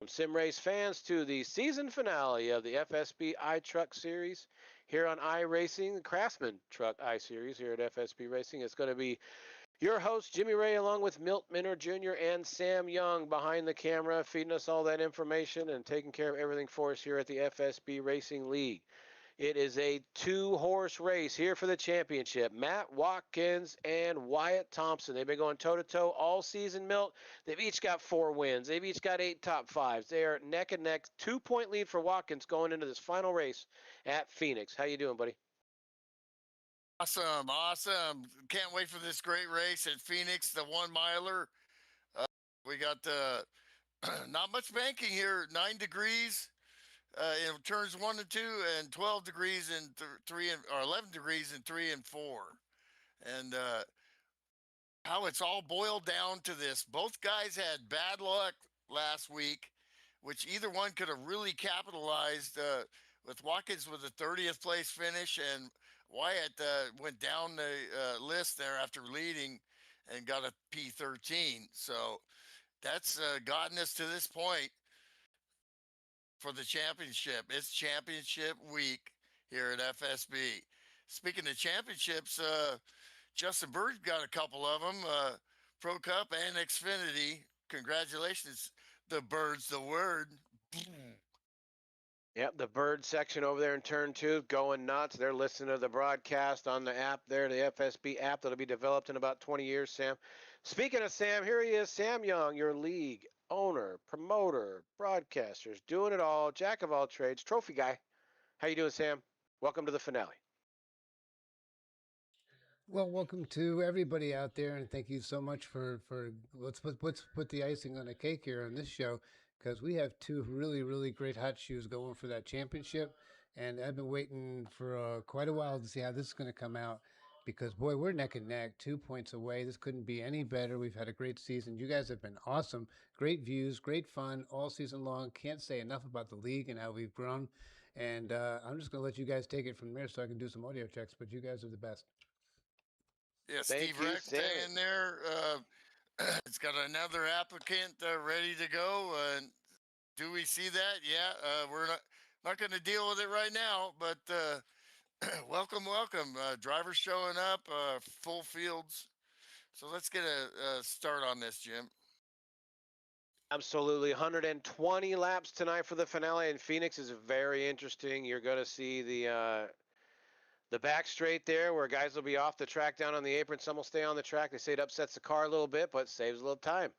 sim race fans, to the season finale of the FSB iTruck Series here on iRacing, the Craftsman Truck I Series here at FSB Racing. It's going to be your host, Jimmy Ray, along with Milt Minner Jr. and Sam Young behind the camera, feeding us all that information and taking care of everything for us here at the FSB Racing League. It is a two-horse race here for the championship. Matt Watkins and Wyatt Thompson. They've been going toe-to-toe all season, Milt. They've each got 4 wins. They've each got 8 top 5s. They are neck and neck. 2-point lead for Watkins going into this final race at Phoenix. How you doing, buddy? Awesome. Can't wait for this great race at Phoenix, the 1-miler. We got not much banking here, 9 degrees. In turns 1 and 2, and 12 degrees in 3 and or 11 degrees in 3 and 4, and how it's all boiled down to this. Both guys had bad luck last week, which either one could have really capitalized. With Watkins with a 30th place finish, and Wyatt went down the list there after leading and got a P13. So that's gotten us to this point for the championship. It's championship week here at FSB. Speaking of championships, Justin Bird got a couple of them, Pro Cup and Xfinity. Congratulations, the Bird's the word. Yep, the Bird section over there in turn 2 going nuts. They're listening to the broadcast on the app there, the FSB app that'll be developed in about 20 years, Sam. Speaking of Sam, here he is, Sam Young, your league owner, promoter, broadcasters, doing it all, jack of all trades, trophy guy. How you doing, Sam? Welcome to the finale. Well, welcome to everybody out there, and thank you so much for let's put the icing on the cake here on this show, because we have 2 really great hot shoes going for that championship, and I've been waiting for quite a while to see how this is going to come out. Because, boy, we're neck and neck, 2 points away. This couldn't be any better. We've had a great season. You guys have been awesome. Great views, great fun all season long. Can't say enough about the league and how we've grown. And I'm just going to let you guys take it from there so I can do some audio checks. But you guys are the best. Yeah, Steve Rex in there. It's got another applicant ready to go. Do we see that? Yeah, we're not going to deal with it right now, but welcome. Drivers showing up, full fields. So let's get a start on this, Jim. Absolutely. 120 laps tonight for the finale, and Phoenix is very interesting. You're going to see the back straight there where guys will be off the track down on the apron. Some will stay on the track. They say it upsets the car a little bit, but saves a little time.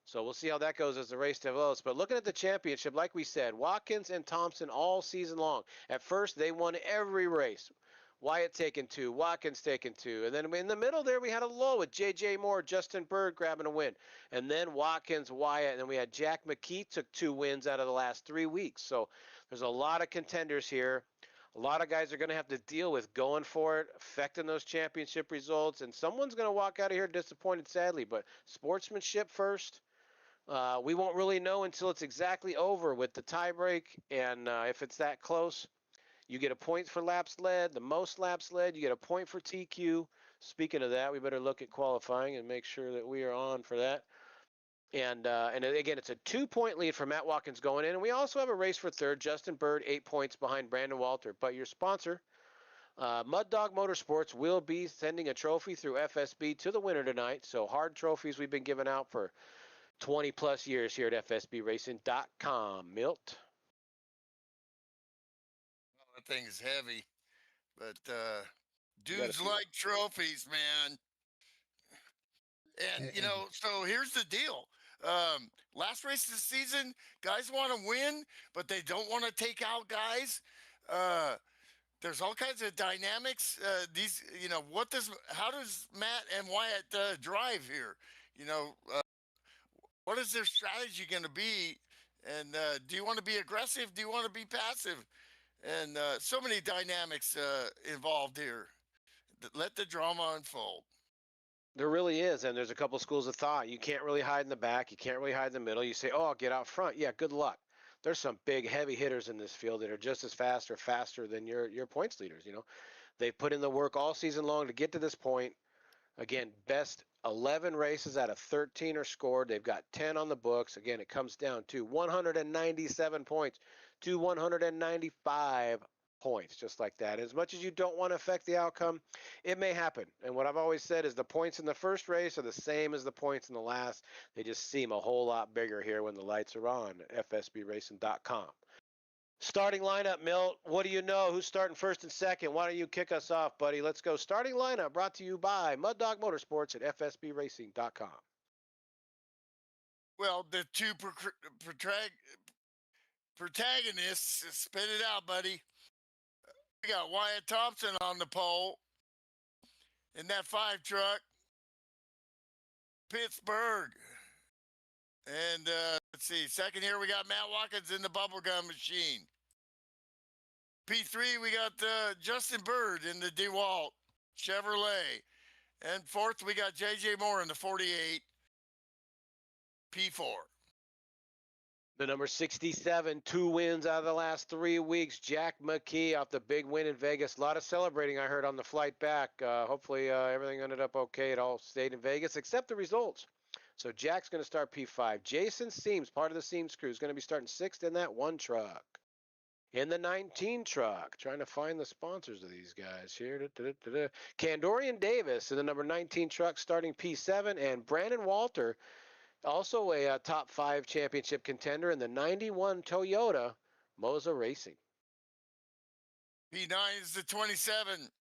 So we'll see how that goes as the race develops. But looking at the championship, like we said, Watkins and Thompson all season long. At first, they won every race. Wyatt taking 2, Watkins taking 2. And then in the middle there, we had a low with J.J. Moore, Justin Bird grabbing a win. And then Watkins, Wyatt, and then we had Jack McKee took 2 wins out of the last 3 weeks. So there's a lot of contenders here. A lot of guys are going to have to deal with going for it, affecting those championship results. And someone's going to walk out of here disappointed, sadly. But sportsmanship first. We won't really know until it's exactly over with the tiebreak. And if it's that close, you get a point for laps led, the most laps led. You get a point for TQ. Speaking of that, we better look at qualifying and make sure that we are on for that. And again, it's a 2-point lead for Matt Watkins going in. And we also have a race for third. Justin Bird, 8 points behind Brandon Walter. But your sponsor, Mud Dog Motorsports, will be sending a trophy through FSB to the winner tonight. So hard trophies we've been giving out for 20-plus years here at FSBRacing.com. Milt? That thing's heavy, but dudes like trophies, man. And, so here's the deal. Last race of the season, guys want to win, but they don't want to take out guys. There's all kinds of dynamics. How does Matt and Wyatt drive here? What is their strategy going to be? And do you want to be aggressive? Do you want to be passive? And so many dynamics involved here. Let the drama unfold. There really is, and there's a couple schools of thought. You can't really hide in the back. You can't really hide in the middle. You say, oh, I'll get out front. Yeah, good luck. There's some big, heavy hitters in this field that are just as fast or faster than your points leaders. They put in the work all season long to get to this point. Again, best 11 races out of 13 are scored. They've got 10 on the books. Again, it comes down to 197 points to 195 points, just like that. As much as you don't want to affect the outcome, it may happen. And what I've always said is the points in the first race are the same as the points in the last. They just seem a whole lot bigger here when the lights are on at FSBRacing.com. Starting lineup, Milt. What do you know? Who's starting first and second? Why don't you kick us off, buddy? Let's go. Starting lineup brought to you by Mud Dog Motorsports at FSBRacing.com. Well, the two protagonists, spit it out, buddy. We got Wyatt Thompson on the pole in that 5 truck, Pittsburgh. And let's see, second here we got Matt Watkins in the bubblegum machine. P3 we got Justin Bird in the DeWalt Chevrolet. And fourth we got JJ Moore in the 48 P4. The number 67, 2 wins out of the last 3 weeks. Jack McKee off the big win in Vegas. A lot of celebrating I heard on the flight back. Hopefully everything ended up okay. It all stayed in Vegas except the results. So Jack's going to start P5. Jason Seams, part of the Seams crew, is going to be starting 6th in that 1 truck. In the 19 truck, trying to find the sponsors of these guys here. Candorian Davis in the number 19 truck starting P7. And Brandon Walter, also a top 5 championship contender in the 91 Toyota Moza Racing. P9 is the 27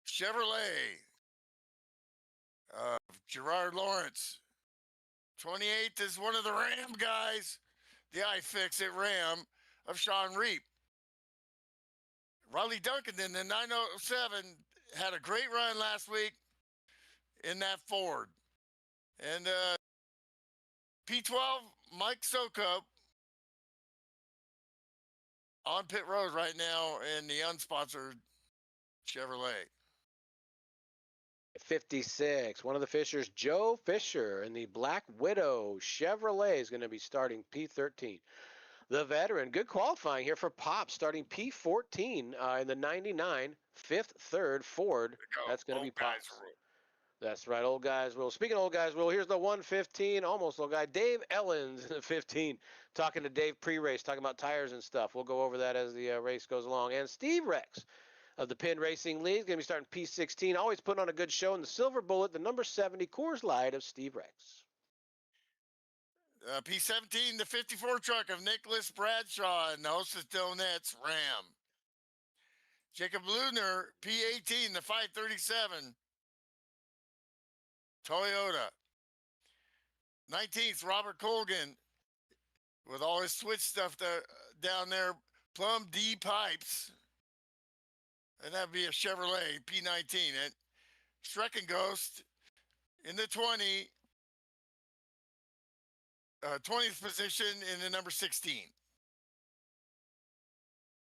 Chevrolet. Gerard Lawrence. 28th is one of the Ram guys, the iFixit Ram of Sean Reap. Riley Duncan in the 907 had a great run last week in that Ford. And P12, Mike Sokup on pit road right now in the unsponsored Chevrolet. 56, one of the Fishers, Joe Fisher in the Black Widow Chevrolet is going to be starting P13. The veteran, good qualifying here for Pop, starting P14 in the 99, 5th, 3rd Ford. That's going to be Pop's. That's right, old guys rule. Speaking of old guys rule, here's the 115, almost old guy, Dave Ellens in the 15, talking to Dave pre-race, talking about tires and stuff. We'll go over that as the race goes along. And Steve Rex of the Penn Racing League is going to be starting P16, always putting on a good show in the Silver Bullet, the number 70 Coors Light of Steve Rex. P17, the 54 truck of Nicholas Bradshaw and the Hostess Donuts Ram. Jacob Luner, P18, the 537 Toyota. 19th, Robert Colgan with all his switch stuff down there. Plum D Pipes. And that'd be a Chevrolet P19. And Strecken Ghost in the 20th position in the number 16.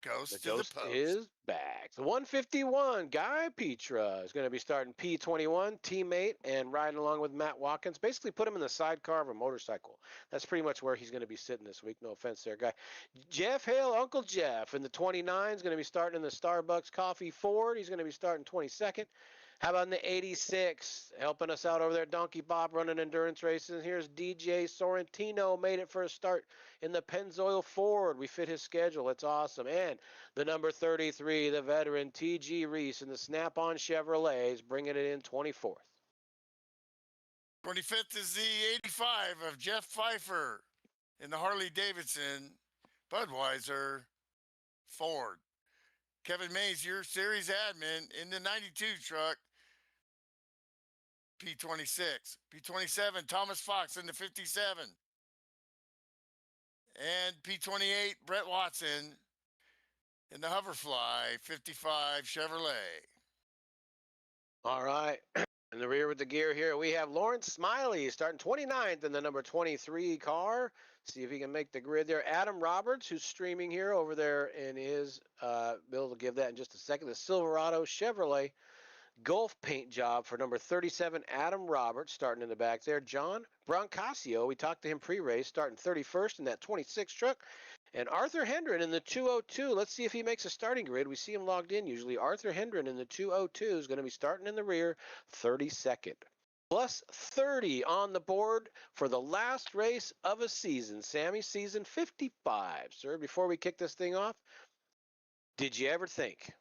Ghost to the post. Is back. The 151, Guy Petra is going to be starting P21, teammate, and riding along with Matt Watkins. Basically put him in the sidecar of a motorcycle. That's pretty much where he's going to be sitting this week. No offense there, Guy. Jeff Hale, Uncle Jeff, in the 29 is going to be starting in the Starbucks Coffee Ford. He's going to be starting 22nd. How about in the 86, helping us out over there, Donkey Bob, running endurance races. Here's DJ Sorrentino, made it for a start in the Pennzoil Ford. We fit his schedule. It's awesome. And the number 33, the veteran T.G. Reese in the Snap-on Chevrolets, bringing it in 24th. 25th is the 85 of Jeff Pfeiffer in the Harley-Davidson Budweiser Ford. Kevin Mays, your series admin, in the 92 truck, P26. P27, Thomas Fox in the 57. And P28, Brett Watson in the Hoverfly 55 Chevrolet. All right. In the rear with the gear here, we have Lawrence Smiley starting 29th in the number 23 car. See if he can make the grid there. Adam Roberts, who's streaming here over there in his, Bill will give that in just a second. The Silverado Chevrolet Gulf paint job for number 37, Adam Roberts, starting in the back there. John Brancasio, we talked to him pre-race, starting 31st in that 26 truck. And Arthur Hendren in the 202. Let's see if he makes a starting grid. We see him logged in usually. Arthur Hendren in the 202 is going to be starting in the rear, 32nd. Plus 30 on the board for the last race of a season. Sammy, season 55. Sir, before we kick this thing off, did you ever think?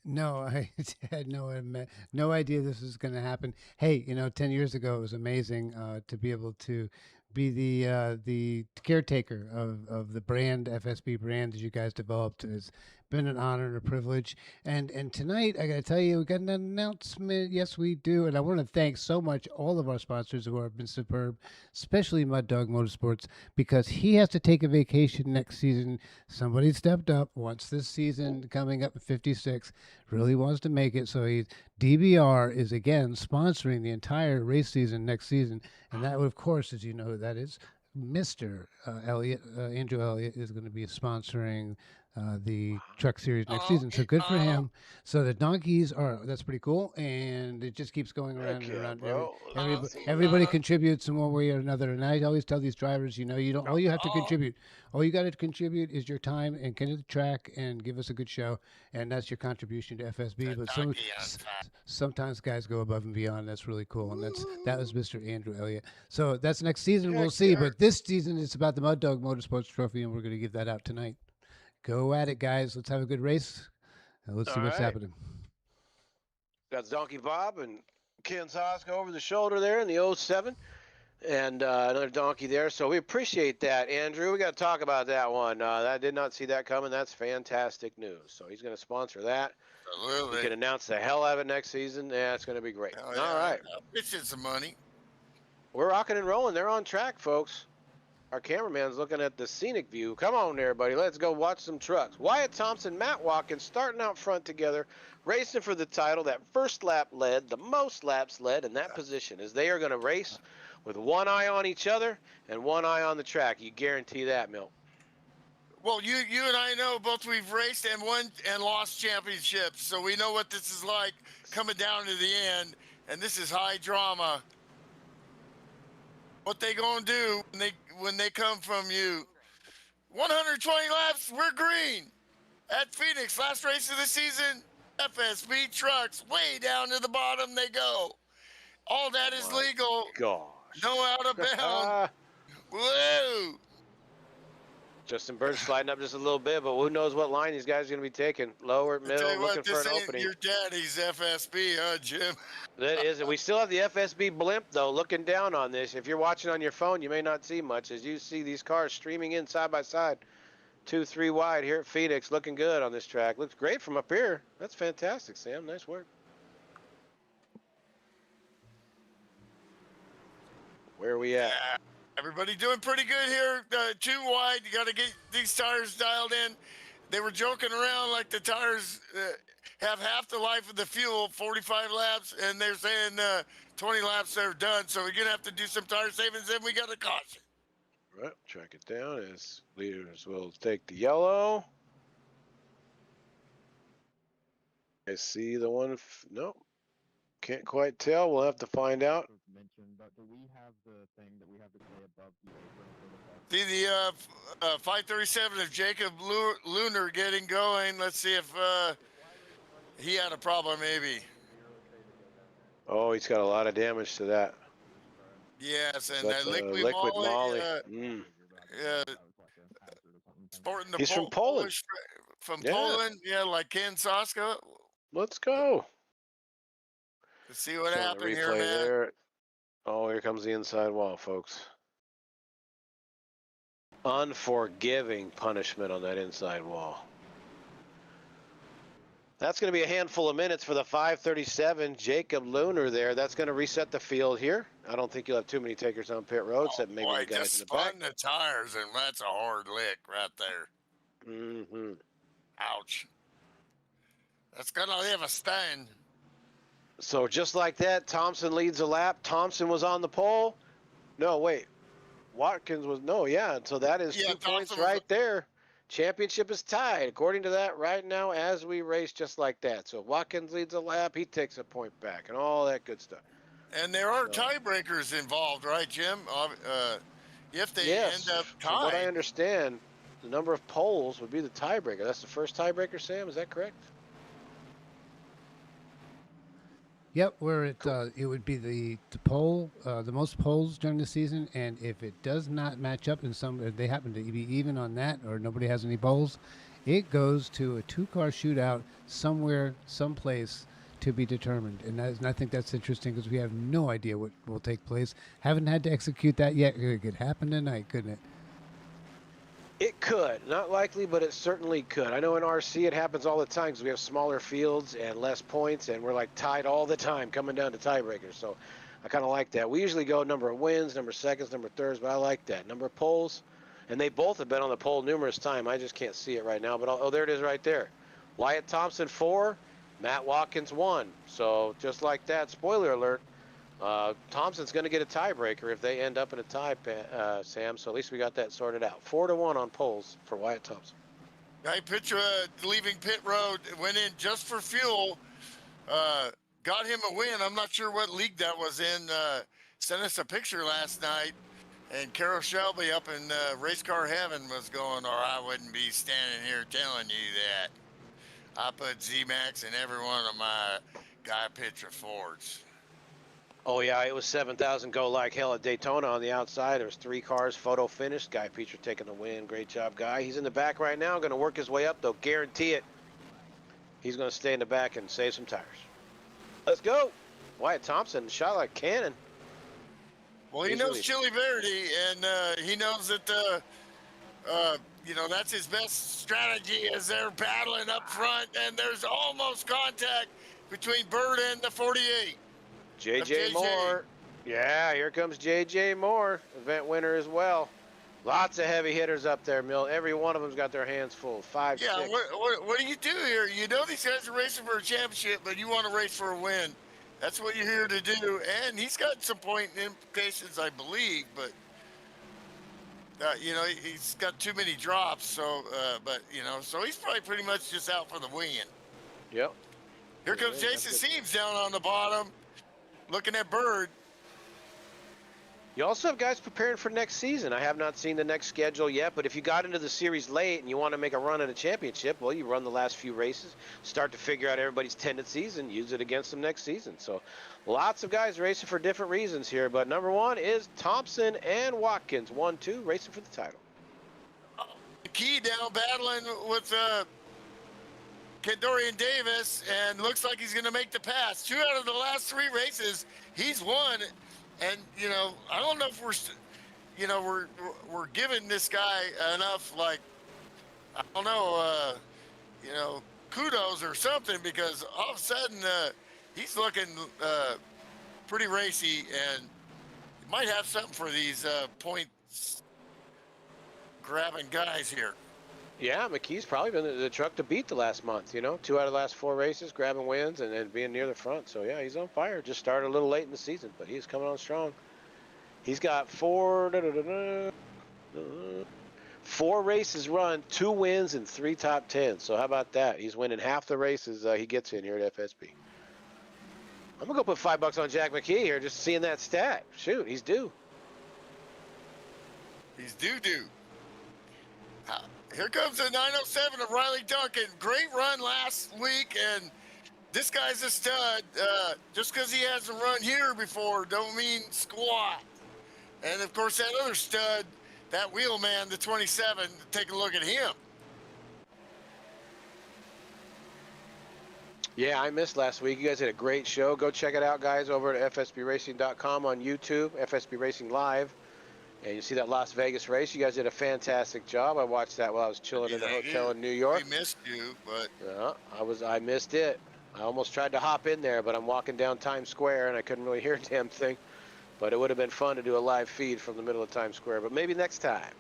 No, I had no idea this was going to happen. Hey, 10 years ago, it was amazing to be able to be the caretaker of the brand, FSB brand that you guys developed. It's been an honor and a privilege. And tonight, I got to tell you, we got an announcement. Yes, we do. And I want to thank so much all of our sponsors who have been superb, especially Mud Dog Motorsports, because he has to take a vacation next season. Somebody stepped up, wants this season coming up in 56, really wants to make it. So DBR is again sponsoring the entire race season next season. And that, of course, as you know who that is, Mr. Elliott, Andrew Elliott is going to be sponsoring the truck series next season. So good for him. So the donkeys that's pretty cool. And it just keeps going around and around. Bro. Everybody contributes in one way or another. And I always tell these drivers, you don't, all you have to contribute, all you got to contribute is your time and get to the track and give us a good show. And that's your contribution to FSB. But sometimes guys go above and beyond. That's really cool. And that was Mr. Andrew Elliott. So that's next season. We'll see. But this season, it's about the Mud Dog Motorsports Trophy, and we're going to give that out tonight. Go at it, guys. Let's have a good race. Let's see what's happening. Got Donkey Bob and Ken Zoska over the shoulder there in the 07. And another donkey there. So we appreciate that, Andrew. We got to talk about that one. I did not see that coming. That's fantastic news. So he's going to sponsor that. Absolutely. We can announce the hell out of it next season. Yeah, it's going to be great. Oh, yeah. All right. It's in some money. We're rocking and rolling. They're on track, folks. Our cameraman's looking at the scenic view. Come on, everybody. Let's go watch some trucks. Wyatt Thompson, Matt Watkins starting out front together, racing for the title. That first lap led, the most laps led in that position, as they are going to race with one eye on each other and one eye on the track. You guarantee that, Milt. Well, you and I know both we've raced and won and lost championships, so we know what this is like coming down to the end, and this is high drama. What they gonna do when they come from you? 120 laps, we're green. At Phoenix, last race of the season, FSB trucks, way down to the bottom they go. All that is legal. Gosh. No out of bounds. Whoa. Justin Bird's sliding up just a little bit, but who knows what line these guys are going to be taking. Lower, middle, looking for an opening. Your daddy's FSB, huh, Jim? That is it. We still have the FSB blimp, though, looking down on this. If you're watching on your phone, you may not see much as you see these cars streaming in side by side. 2, 3 wide here at Phoenix. Looking good on this track. Looks great from up here. That's fantastic, Sam. Nice work. Where are we at? Yeah. Everybody doing pretty good here. 2 wide. You got to get these tires dialed in. They were joking around like the tires have half the life of the fuel, 45 laps, and they're saying 20 laps they're done. So we're going to have to do some tire savings, and we got a caution. Right, track it down as leaders will take the yellow. I see the one. Nope. Can't quite tell. We'll have to find out. But do we have the thing that we have to play above the apron for the See the 537 of Jacob Lunar getting going. Let's see if he had a problem maybe. Oh, he's got a lot of damage to that. Yes, and That's liquid Molly. Sporting the He's from Poland. Polish, from Poland, yeah, like Ken Zoska. Let's go. Let's see what So happened the here, replay man. there. Oh, here comes the inside wall, folks. Unforgiving punishment on that inside wall. That's going to be a handful of minutes for the 537. Jacob Lunar there. That's going to reset the field here. I don't think you'll have too many takers on pit road, except maybe Boy, the guys just in the back. spun the tires, and that's a hard lick right there. Mm-hmm. Ouch. That's going to leave a stain. So just like that, Thompson leads a lap. Thompson was on the pole. No, wait. Watkins was, no, yeah. So that is 2 points right there. Championship is tied, according to that, right now as we race just like that. So if Watkins leads a lap, he takes a point back and all that good stuff. And there are tiebreakers involved, right, Jim? If they end up tied. From what I understand, the number of poles would be the tiebreaker. That's the first tiebreaker, Sam. Is that correct? Yep, where it Cool. it would be the poll, the most polls during the season, and if it does not match up in some, if they happen to be even on that, or nobody has any polls, it goes to a two-car shootout somewhere, someplace to be determined. And I think that's interesting because we have no idea what will take place. Haven't had to execute that yet. It could happen tonight, couldn't it? It could. Not likely, but it certainly could. I know in RC it happens all the time because we have smaller fields and less points, and we're like tied all the time coming down to tiebreakers. So I kind of like that. We usually go number of wins, number of seconds, number of thirds, but I like that. Number of polls, and they both have been on the poll numerous times. I just can't see it right now, but oh, there it is right there. Wyatt Thompson 4, Matt Watkins 1. So just like that, spoiler alert, Thompson's going to get a tiebreaker if they end up in a tie, Sam. So at least we got that sorted out. 4-1 on polls for Wyatt Thompson. Guy Petra leaving pit road, went in just for fuel. Got him a win. I'm not sure what league that was in. Sent us a picture last night. And Carol Shelby up in race car heaven was going, or I wouldn't be standing here telling you that. I put Z-Max in every one of my Guy Petra Fords. Oh, yeah, it was 7,000 go like hell at Daytona on the outside. There was 3 cars, photo finished. Guy Petra taking the win. Great job, Guy. He's in the back right now. Going to work his way up, though. Guarantee it. He's going to stay in the back and save some tires. Let's go. Wyatt Thompson shot like cannon. Well, he knows Chili Verde, and he knows that, that's his best strategy as they're battling up front, and there's almost contact between Bird and the 48. JJ Moore. Yeah, here comes JJ Moore, event winner as well. Lots of heavy hitters up there, Mill. Every one of them's got their hands full. 5, Yeah, 6. what do you do here? You know these guys are racing for a championship, but you want to race for a win. That's what you're here to do. And he's got some point implications, I believe, but he's got too many drops. So, so he's probably pretty much just out for the win. Yep. Here comes Jason Seams down on the bottom, looking at Bird. You also have guys preparing for next season. I have not seen the next schedule yet, but if you got into the series late and you want to make a run at a championship, well, you run the last few races, start to figure out everybody's tendencies, and use it against them next season. So lots of guys racing for different reasons here, but number 1 is Thompson and Watkins, 1-2, racing for the title. Key down battling with Kendorian Davis, and looks like he's going to make the pass. 2 out of the last 3 races, he's won. And I don't know if we're giving this guy enough, like, I don't know, kudos or something, because all of a sudden he's looking pretty racy and might have something for these points grabbing guys here. Yeah, McKee's probably been the truck to beat the last month, 2 out of the last 4 races, grabbing wins and being near the front. So, yeah, he's on fire. Just started a little late in the season, but he's coming on strong. He's got 4 races run, 2 wins, and 3 top 10s. So how about that? He's winning half the races he gets in here at FSB. I'm going to go put $5 on Jack McKee here, just seeing that stat. Shoot, he's due. He's due. Here comes the 907 of Riley Duncan. Great run last week, and this guy's a stud. Just because he hasn't run here before don't mean squat. And, of course, that other stud, that wheel man, the 27, take a look at him. Yeah, I missed last week. You guys had a great show. Go check it out, guys, over at fsbracing.com on YouTube, FSB Racing Live. And you see that Las Vegas race. You guys did a fantastic job. I watched that while I was chilling in the hotel in New York. We missed you, but I missed it. I almost tried to hop in there, but I'm walking down Times Square and I couldn't really hear a damn thing. But it would have been fun to do a live feed from the middle of Times Square. But maybe next time.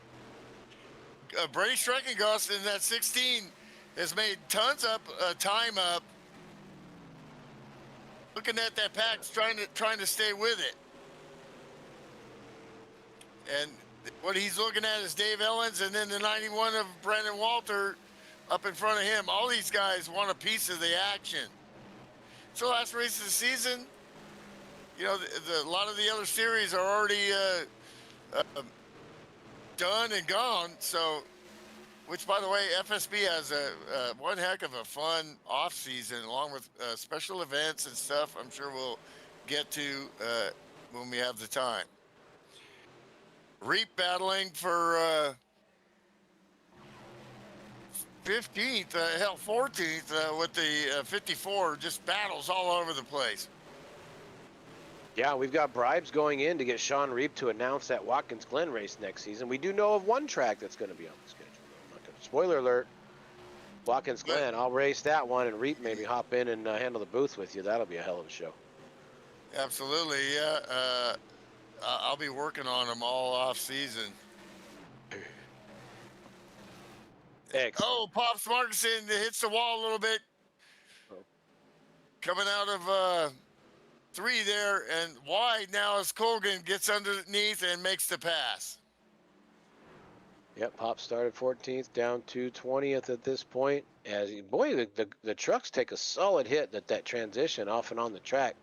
Brady Streckengost in that 16 has made tons of time up. Looking at that pack, trying to stay with it. And what he's looking at is Dave Ellens, and then the 91 of Brandon Walter up in front of him. All these guys want a piece of the action. So last race of the season, a lot of the other series are already done and gone. So Which, by the way, FSB has a one heck of a fun off season, along with special events and stuff. I'm sure we'll get to when we have the time. Reap battling for 15th, hell 14th with the 54. Just battles all over the place. Yeah, we've got bribes going in to get Sean Reap to announce that Watkins Glen race next season. We do know of one track that's going to be on the schedule. I'm not gonna, spoiler alert, Watkins Glen. I'll race that one, and Reap maybe hop in and handle the booth with you. That'll be a hell of a show. Absolutely, yeah. I'll be working on them all off season. Excellent. Oh, Pops Markinson hits the wall a little bit. Coming out of 3 there and wide now as Colgan gets underneath and makes the pass. Yep, Pop started 14th, down to 20th at this point. As boy, the trucks take a solid hit at that transition off and on the track,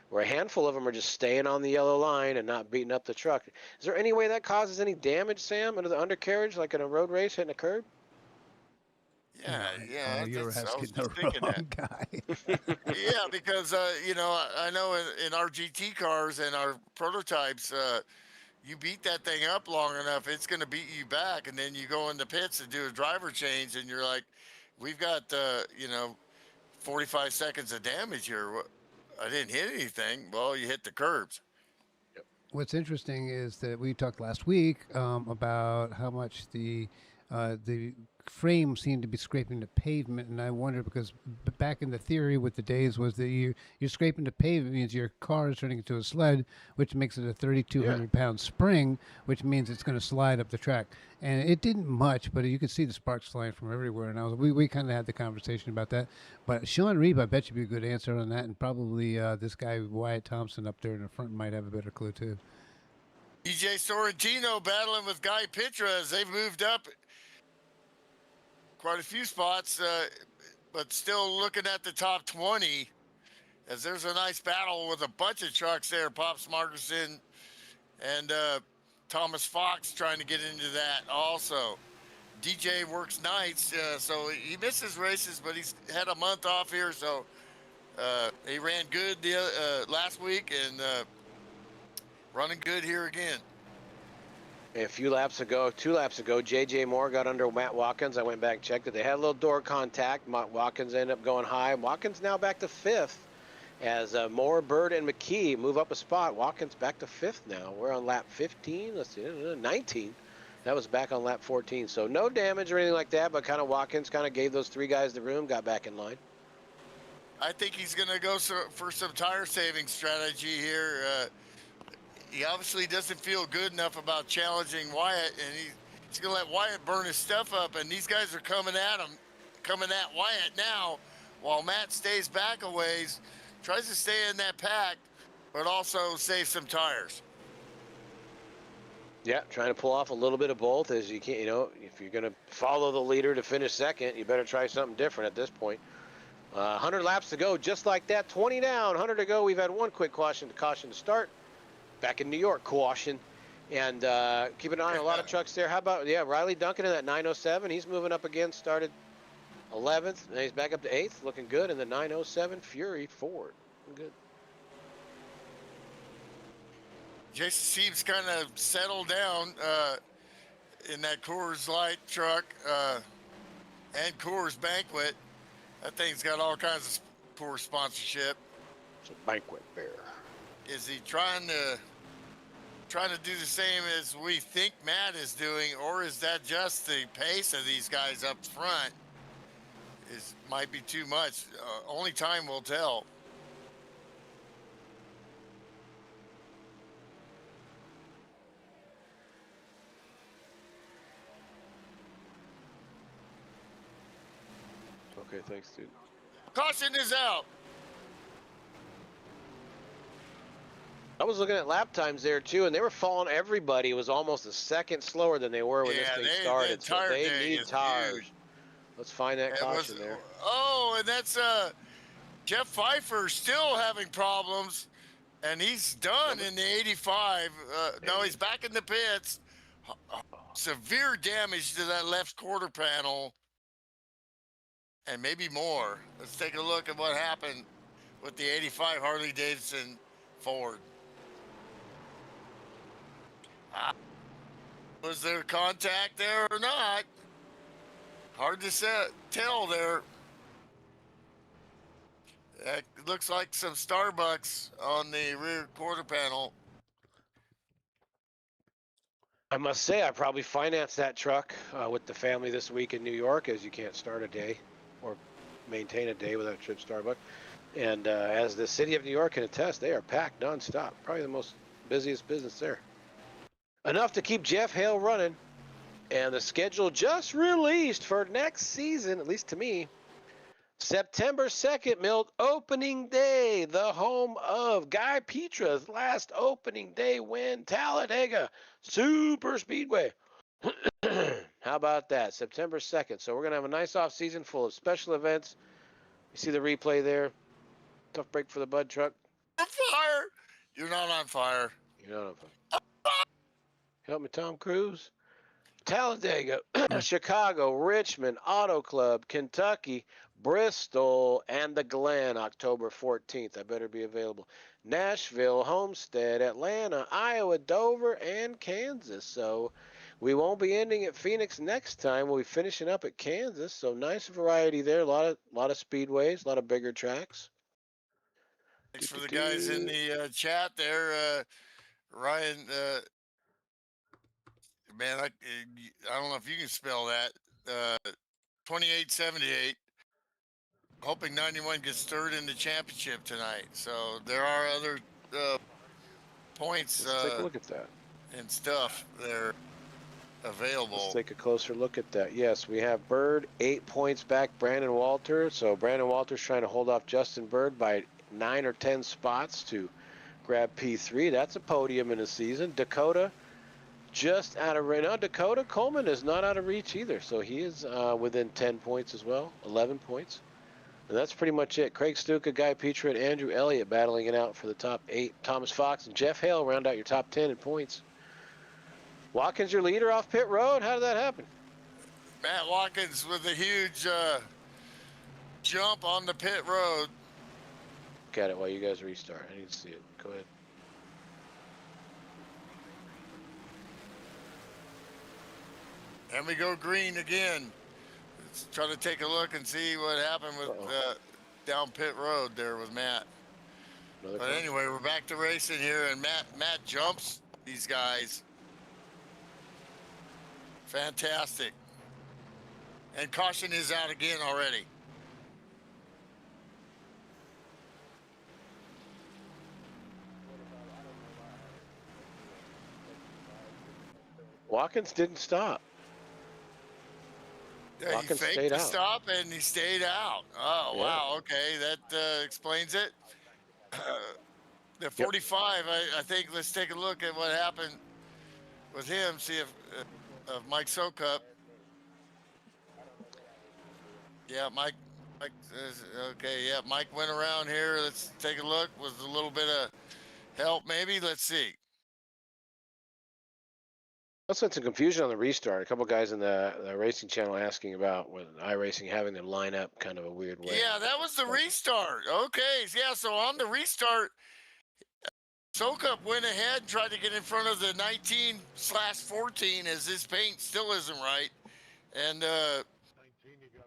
where a handful of them are just staying on the yellow line and not beating up the truck. Is there any way that causes any damage, Sam, under the undercarriage, like in a road race hitting a curb? Yeah. You're I was asking just the thinking wrong guy. Yeah, because I know in our GT cars and our prototypes, you beat that thing up long enough, it's going to beat you back, and then you go in the pits and do a driver change, and you're like, we've got 45 seconds of damage here. I didn't hit anything. Well, you hit the curbs. What's interesting is that we talked last week about how much the frame seemed to be scraping the pavement, and I wonder because back in the theory with the days was that you're scraping the pavement means your car is turning into a sled, which makes it a 3,200 pound spring, which means it's going to slide up the track. And it didn't much, but you could see the sparks flying from everywhere. And we kind of had the conversation about that. But Sean Reap, I bet you'd be a good answer on that, and probably this guy Wyatt Thompson up there in the front might have a better clue too. DJ Sorrentino battling with Guy Pitra as they've moved up quite a few spots, but still looking at the top 20 as there's a nice battle with a bunch of trucks there. Pops Markinson and Thomas Fox trying to get into that also. DJ works nights, so he misses races, but he's had a month off here, so he ran good last week and running good here again. A few laps ago, 2 laps ago, J.J. Moore got under Matt Watkins. I went back and checked it. They had a little door contact. Watkins ended up going high. Watkins now back to 5th as Moore, Bird, and McKee move up a spot. Watkins back to 5th now. We're on lap 15. Let's see, 19. That was back on lap 14. So no damage or anything like that, but kind of Watkins kind of gave those 3 guys the room, got back in line. I think he's going to go for some tire saving strategy here. He obviously doesn't feel good enough about challenging Wyatt, and he's going to let Wyatt burn his stuff up, and these guys are coming at Wyatt now, while Matt stays back a ways, tries to stay in that pack, but also save some tires. Yeah, trying to pull off a little bit of both as you can't, if you're going to follow the leader to finish second, you better try something different at this point. 100 laps to go, just like that, 20 down, 100 to go. We've had one quick caution to start. Back in New York, caution. And keep an eye on a lot of trucks there. How about, Riley Duncan in that 907. He's moving up again, started 11th. And he's back up to 8th, looking good in the 907 Fury Ford. Good. Jason Siebes kind of settled down in that Coors Light truck and Coors Banquet. That thing's got all kinds of Coors sponsorship. It's a banquet bear. Is he trying to do the same as we think Matt is doing, or is that just the pace of these guys up front might be too much? Only time will tell. Okay, thanks, dude. Caution is out. I was looking at lap times there too, and they were following everybody. It was almost a second slower than they were when this thing started. So they need tires. Huge. Let's find that caution there. Oh, and that's Jeff Pfeiffer still having problems, and he's done in the 85. No, he's back in the pits. severe damage to that left quarter panel, and maybe more. Let's take a look at what happened with the 85 Harley Davidson Ford. Was there contact there or not? Hard to tell there. That looks like some Starbucks on the rear quarter panel. I must say, I probably financed that truck with the family this week in New York, as you can't start a day or maintain a day without a trip to Starbucks. And as the city of New York can attest, they are packed nonstop. Probably the most busiest business there. Enough to keep Jeff Hale running. And the schedule just released for next season, at least to me. September 2nd, Milt, opening day, the home of Guy Petra's last opening day win, Talladega Super Speedway. How about that? September 2nd. So we're going to have a nice off season full of special events. You see the replay there? Tough break for the Bud truck. On fire! You're not on fire. You're not on fire. Help me, Tom Cruise. Talladega, Chicago, Richmond, Auto Club, Kentucky, Bristol, and the Glen, October 14th. I better be available. Nashville, Homestead, Atlanta, Iowa, Dover, and Kansas. So we won't be ending at Phoenix next time. We'll be finishing up at Kansas. So nice variety there. A lot of speedways, a lot of bigger tracks. Thanks for the guys in the chat there. Ryan, man, I don't know if you can spell that. 2878. Hoping 91 gets third in the championship tonight. So there are other points Let's take a look at that. and stuff there available. Let's take a closer look at that. Yes, we have Bird 8 points back, Brandon Walter. So Brandon Walter's trying to hold off Justin Bird by 9 or 10 spots to grab P3. That's a podium in a season. Dakota just out of reach. Now Dakota Coleman is not out of reach either. So he is within 10 points as well, 11 points. And that's pretty much it. Craig Stuka, Guy Petra, and Andrew Elliott battling it out for the top 8. Thomas Fox and Jeff Hale round out your top 10 in points. Watkins, your leader off pit road. How did that happen? Matt Watkins with a huge jump on the pit road. Look at it while you guys restart. I need to see it. Go ahead. And we go green again. Let's try to take a look and see what happened with down pit road there with Matt. Another But car. anyway, we're back to racing here, and Matt jumps these guys. Fantastic. And caution is out again already. Watkins didn't stop. Yeah, he Watkins faked stayed the out. stop and he stayed out. Oh, Yeah. wow. Okay, that explains it. The 45, I think, let's take a look at what happened with him, see if Mike Sokup. Yeah, Mike okay, yeah, Mike went around here. Let's take a look. Was a little bit of help, maybe? Let's see. Also, some confusion on the restart. A couple guys in the racing channel asking about with iRacing having them line up kind of a weird way. Yeah, that was the restart. Okay, yeah, so on the restart, Sokup went ahead and tried to get in front of the 19/14 as his paint still isn't right. And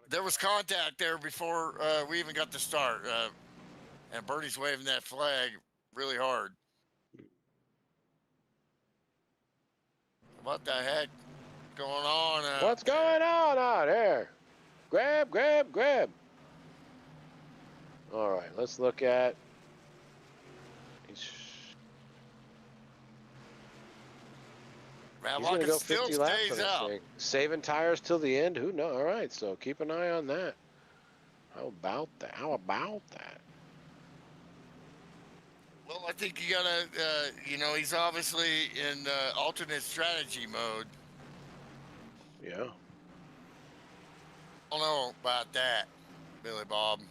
there was contact there before we even got to start. And Bernie's waving that flag really hard. What the heck going on? What's going on out here? Grab, grab, grab. All right, let's look at. Matt He's going to go Watkins still 50 laps on stays this out. thing. Saving tires till the end. Who knows? All right, so keep an eye on that. How about that? How about that? Well, I think you gotta, he's obviously in alternate strategy mode. Yeah. I don't know about that, Billy Bob.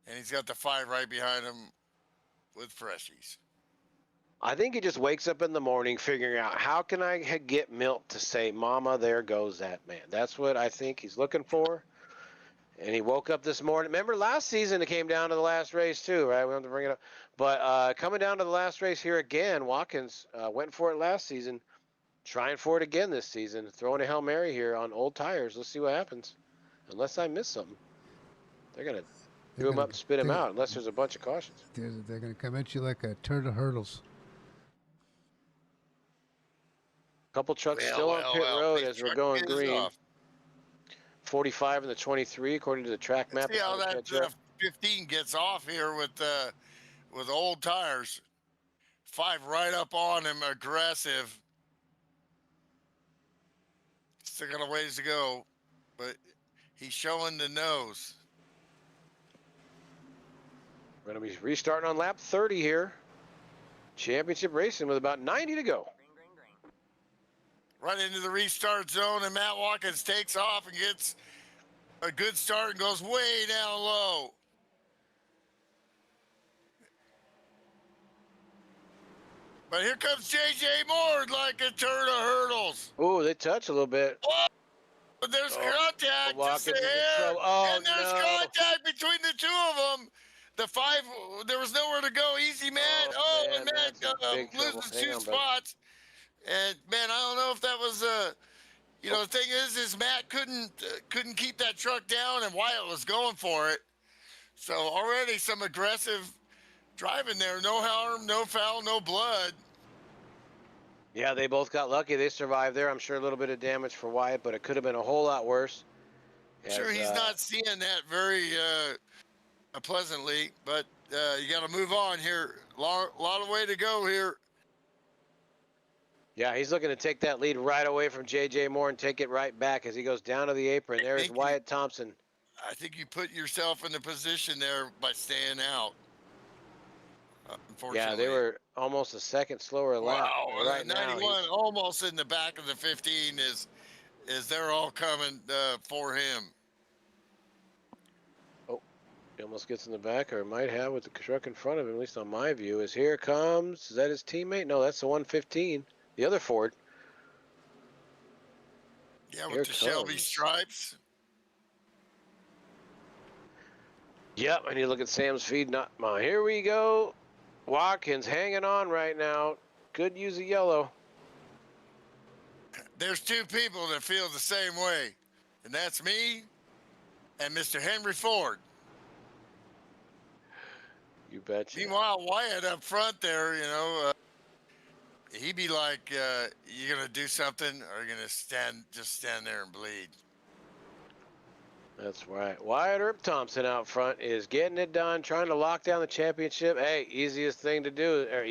And he's got the 5 right behind him with freshies. I think he just wakes up in the morning figuring out how can I get Milt to say, "Mama, there goes that man." That's what I think he's looking for. And he woke up this morning. Remember last season it came down to the last race too, right? We don't have to bring it up. But coming down to the last race here again, Watkins went for it last season, trying for it again this season, throwing a Hail Mary here on old tires. Let's see what happens. Unless I miss something. They're going to do him up and spit him out unless there's a bunch of cautions. They're going to come at you like a turd of hurdles. Couple trucks still on pit road Big as we're truck going is green. off. 45 and the 23, according to the track map. See how that 15 gets off here with old tires. 5 right up on him, aggressive. Still got a ways to go, but he's showing the nose. We're going to be restarting on lap 30 here. Championship racing with about 90 to go. Right into the restart zone, and Matt Watkins takes off and gets a good start and goes way down low. But here comes J.J. Moore like a turd of hurdles. Oh, they touch a little bit. Oh, but there's contact just Watkins is in there, trouble. Oh, and there's no. contact between the two of them. The 5, there was nowhere to go. Easy, Matt. Man, And Matt that's in big trouble. loses Hang 2 on, brother. spots. And man, I don't know if that was the thing is Matt couldn't keep that truck down, and Wyatt was going for it. So already some aggressive driving there. No harm, no foul, no blood. Yeah, they both got lucky. They survived there. I'm sure a little bit of damage for Wyatt, but it could have been a whole lot worse. Sure, he's not seeing that very pleasantly, but you got to move on here. Lot of way to go here. Yeah, he's looking to take that lead right away from J.J. Moore and take it right back as he goes down to the apron. There's Wyatt Thompson. I think you put yourself in a position there by staying out. Unfortunately. Yeah, they were almost a second slower lap. Wow, Right 91 now, almost in the back of the 15 is they're all coming for him. Oh, he almost gets in the back, or might have with the truck in front of him, at least on my view, is here comes, is that his teammate? No, that's the 115, the other Ford. Yeah, with the Shelby stripes. Yep, I need to look at Sam's feed, not mine. Here we go. Watkins hanging on right now. Could use a yellow. There's 2 people that feel the same way, and that's me and Mr. Henry Ford. You betcha. Meanwhile, Wyatt up front there, he'd be like, you going to do something, or you going to just stand there and bleed? That's right. Wyatt Earp Thompson out front is getting it done, trying to lock down the championship. Hey, easiest thing to do, or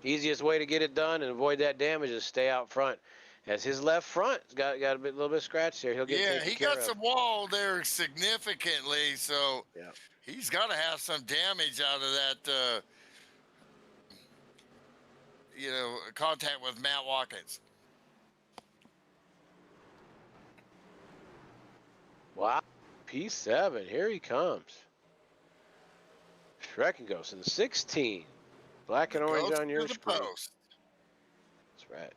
easiest way to get it done and avoid that damage is stay out front. As his left front's got a little bit of scratch there. He'll get taken care of. Yeah, he got some wall there significantly, so yeah. He's got to have some damage out of that, contact with Matt Watkins. Wow. P7, here he comes. Schreckengos in 16. Black and orange on your screen. Post. That's right.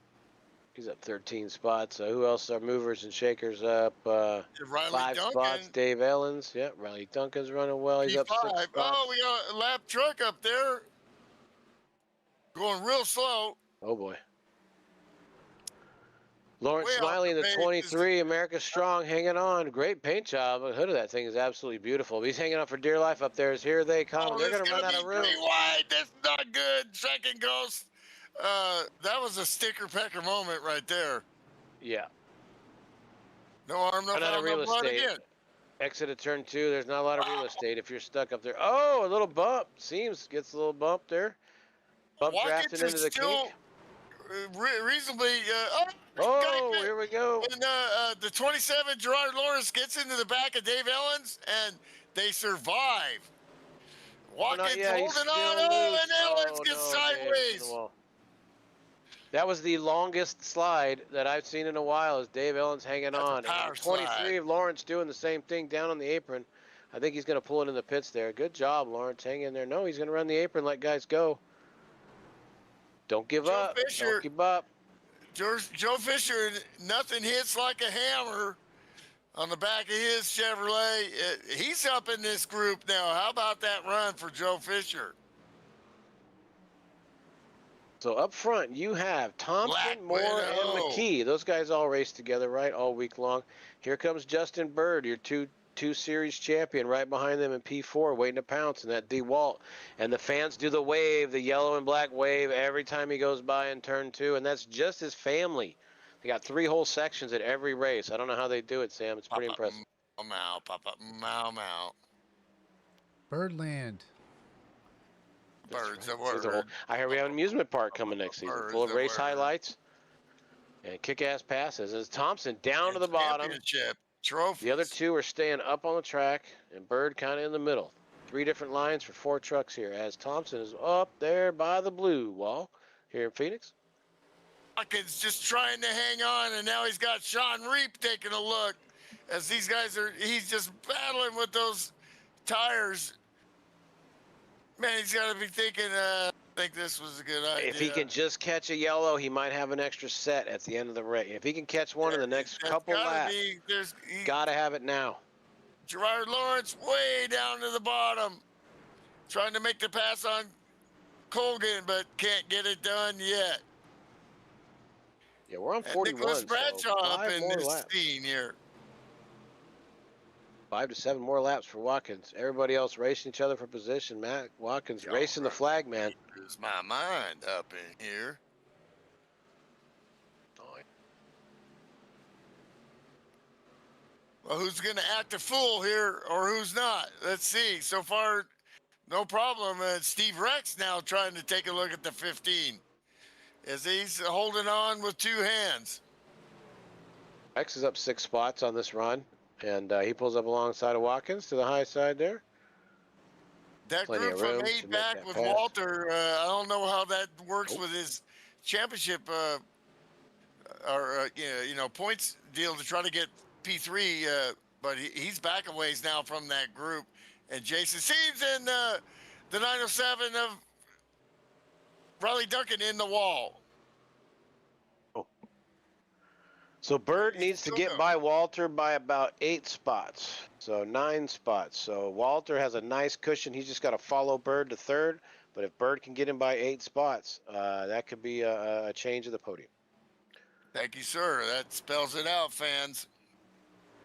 He's up 13 spots. Who else are movers and shakers up? 5 spots. Dave Ellens. Yep, Riley Duncan's running well. He's up 6 spots. Oh, we got a lap truck up there. Going real slow. Oh, boy. Lawrence Smiley in the 23, America Strong, hanging on. Great paint job. The hood of that thing is absolutely beautiful. He's hanging on for dear life up there. Here they come. Oh, they're going to run out of room. Wide. That's not good. Second goes. That was a sticker pecker moment right there. Yeah. No arm, no foul, no blood again. Exit of turn 2. There's not a lot of real estate if you're stuck up there. Oh, a little bump. Seems gets a little bump there. Bump drafted into the kink. Reasonably. Here we go. And the 27 Gerard Lawrence gets into the back of Dave Ellens, and they survive. Watkins holding on, and Ellens gets sideways. That was the longest slide that I've seen in a while, is Dave Ellens hanging on. And 23 of Lawrence doing the same thing down on the apron. I think he's going to pull it in the pits there. Good job, Lawrence. Hang in there. No, he's going to run the apron, let guys go. Don't give Joe up. Fisher. Don't give up. Joe Fisher, nothing hits like a hammer on the back of his Chevrolet. He's up in this group now. How about that run for Joe Fisher? So up front, you have Thompson, Black Moore, and Widow. McKee. Those guys all race together, right, all week long. Here comes Justin Bird, your two series champion, right behind them in P4, waiting to pounce in that DeWalt. And the fans do the wave, the yellow and black wave, every time he goes by in turn 2, and that's just his family. They got 3 whole sections at every race. I don't know how they do it, Sam. It's pretty impressive. Meow, papa, meow, meow. Birdland. Birds of There's a whole, word. I hear we have an amusement park coming next season, full of Birds of race word. highlights and kick-ass passes. As Thompson down to the bottom. Championship trophies. The other 2 are staying up on the track, and Bird kind of in the middle. 3 different lines for 4 trucks here, as Thompson is up there by the blue wall here in Phoenix. Watkins just trying to hang on, and now he's got Sean Reap taking a look as these guys he's just battling with those tires. Man, he's got to be thinking, I think this was a good idea. If he can just catch a yellow, he might have an extra set at the end of the race. If he can catch one in the next couple laps, got to have it now. Gerard Lawrence way down to the bottom, trying to make the pass on Colgan, but can't get it done yet. Yeah, we're on And 41, Nicholas Bradshaw so 5 up in more this laps. scene here. 5 to 7 more laps for Watkins. Everybody else racing each other for position. Matt Watkins racing the flag, man. Lose my mind up in here. Well, who's going to act a fool here or who's not? Let's see. So far, no problem. Steve Rex now trying to take a look at the 15 as he's holding on with 2 hands. Rex is up 6 spots on this run, and he pulls up alongside of Watkins to the high side there. That Plenty group of from room to 8 make back that with pass. Walter, I don't know how that works with his championship points deal to try to get P3, but he's back a ways now from that group. And Jason Seams in the 907 of Riley Duncan in the wall. So Bird needs to get by Walter by about 8 spots, so 9 spots. So Walter has a nice cushion. He's just got to follow Bird to 3rd, but if Bird can get him by 8 spots, that could be a change of the podium. Thank you, sir. That spells it out, fans.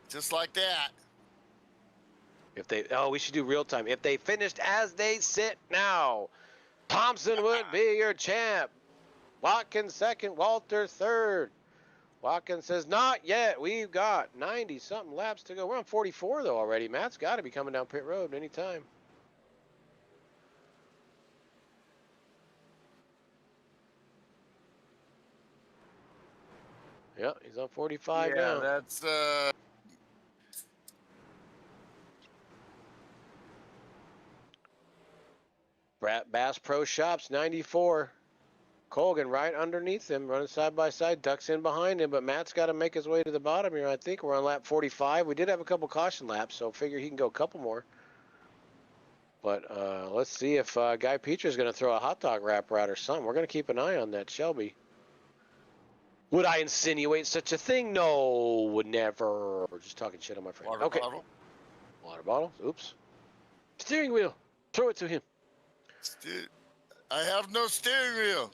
Just like that. If they, we should do real time. If they finished as they sit now, Thompson would be your champ. Watkins 2nd, Walter 3rd. Watkins says, not yet. We've got 90-something laps to go. We're on 44, though, already. Matt's got to be coming down pit road anytime. Yeah, he's on 45 now. Yeah, that's Bass Pro Shops 94. Colgan right underneath him, running side by side, ducks in behind him, but Matt's got to make his way to the bottom here. I think we're on lap 45. We did have a couple caution laps, so figure he can go a couple more. But let's see if Guy Peter's going to throw a hot dog wrapper out or something. We're going to keep an eye on that Shelby. Would I insinuate such a thing? No, would never. We're just talking shit on my friend. water bottle. Water bottles. Oops. Steering wheel. Throw it to him. I have no steering wheel.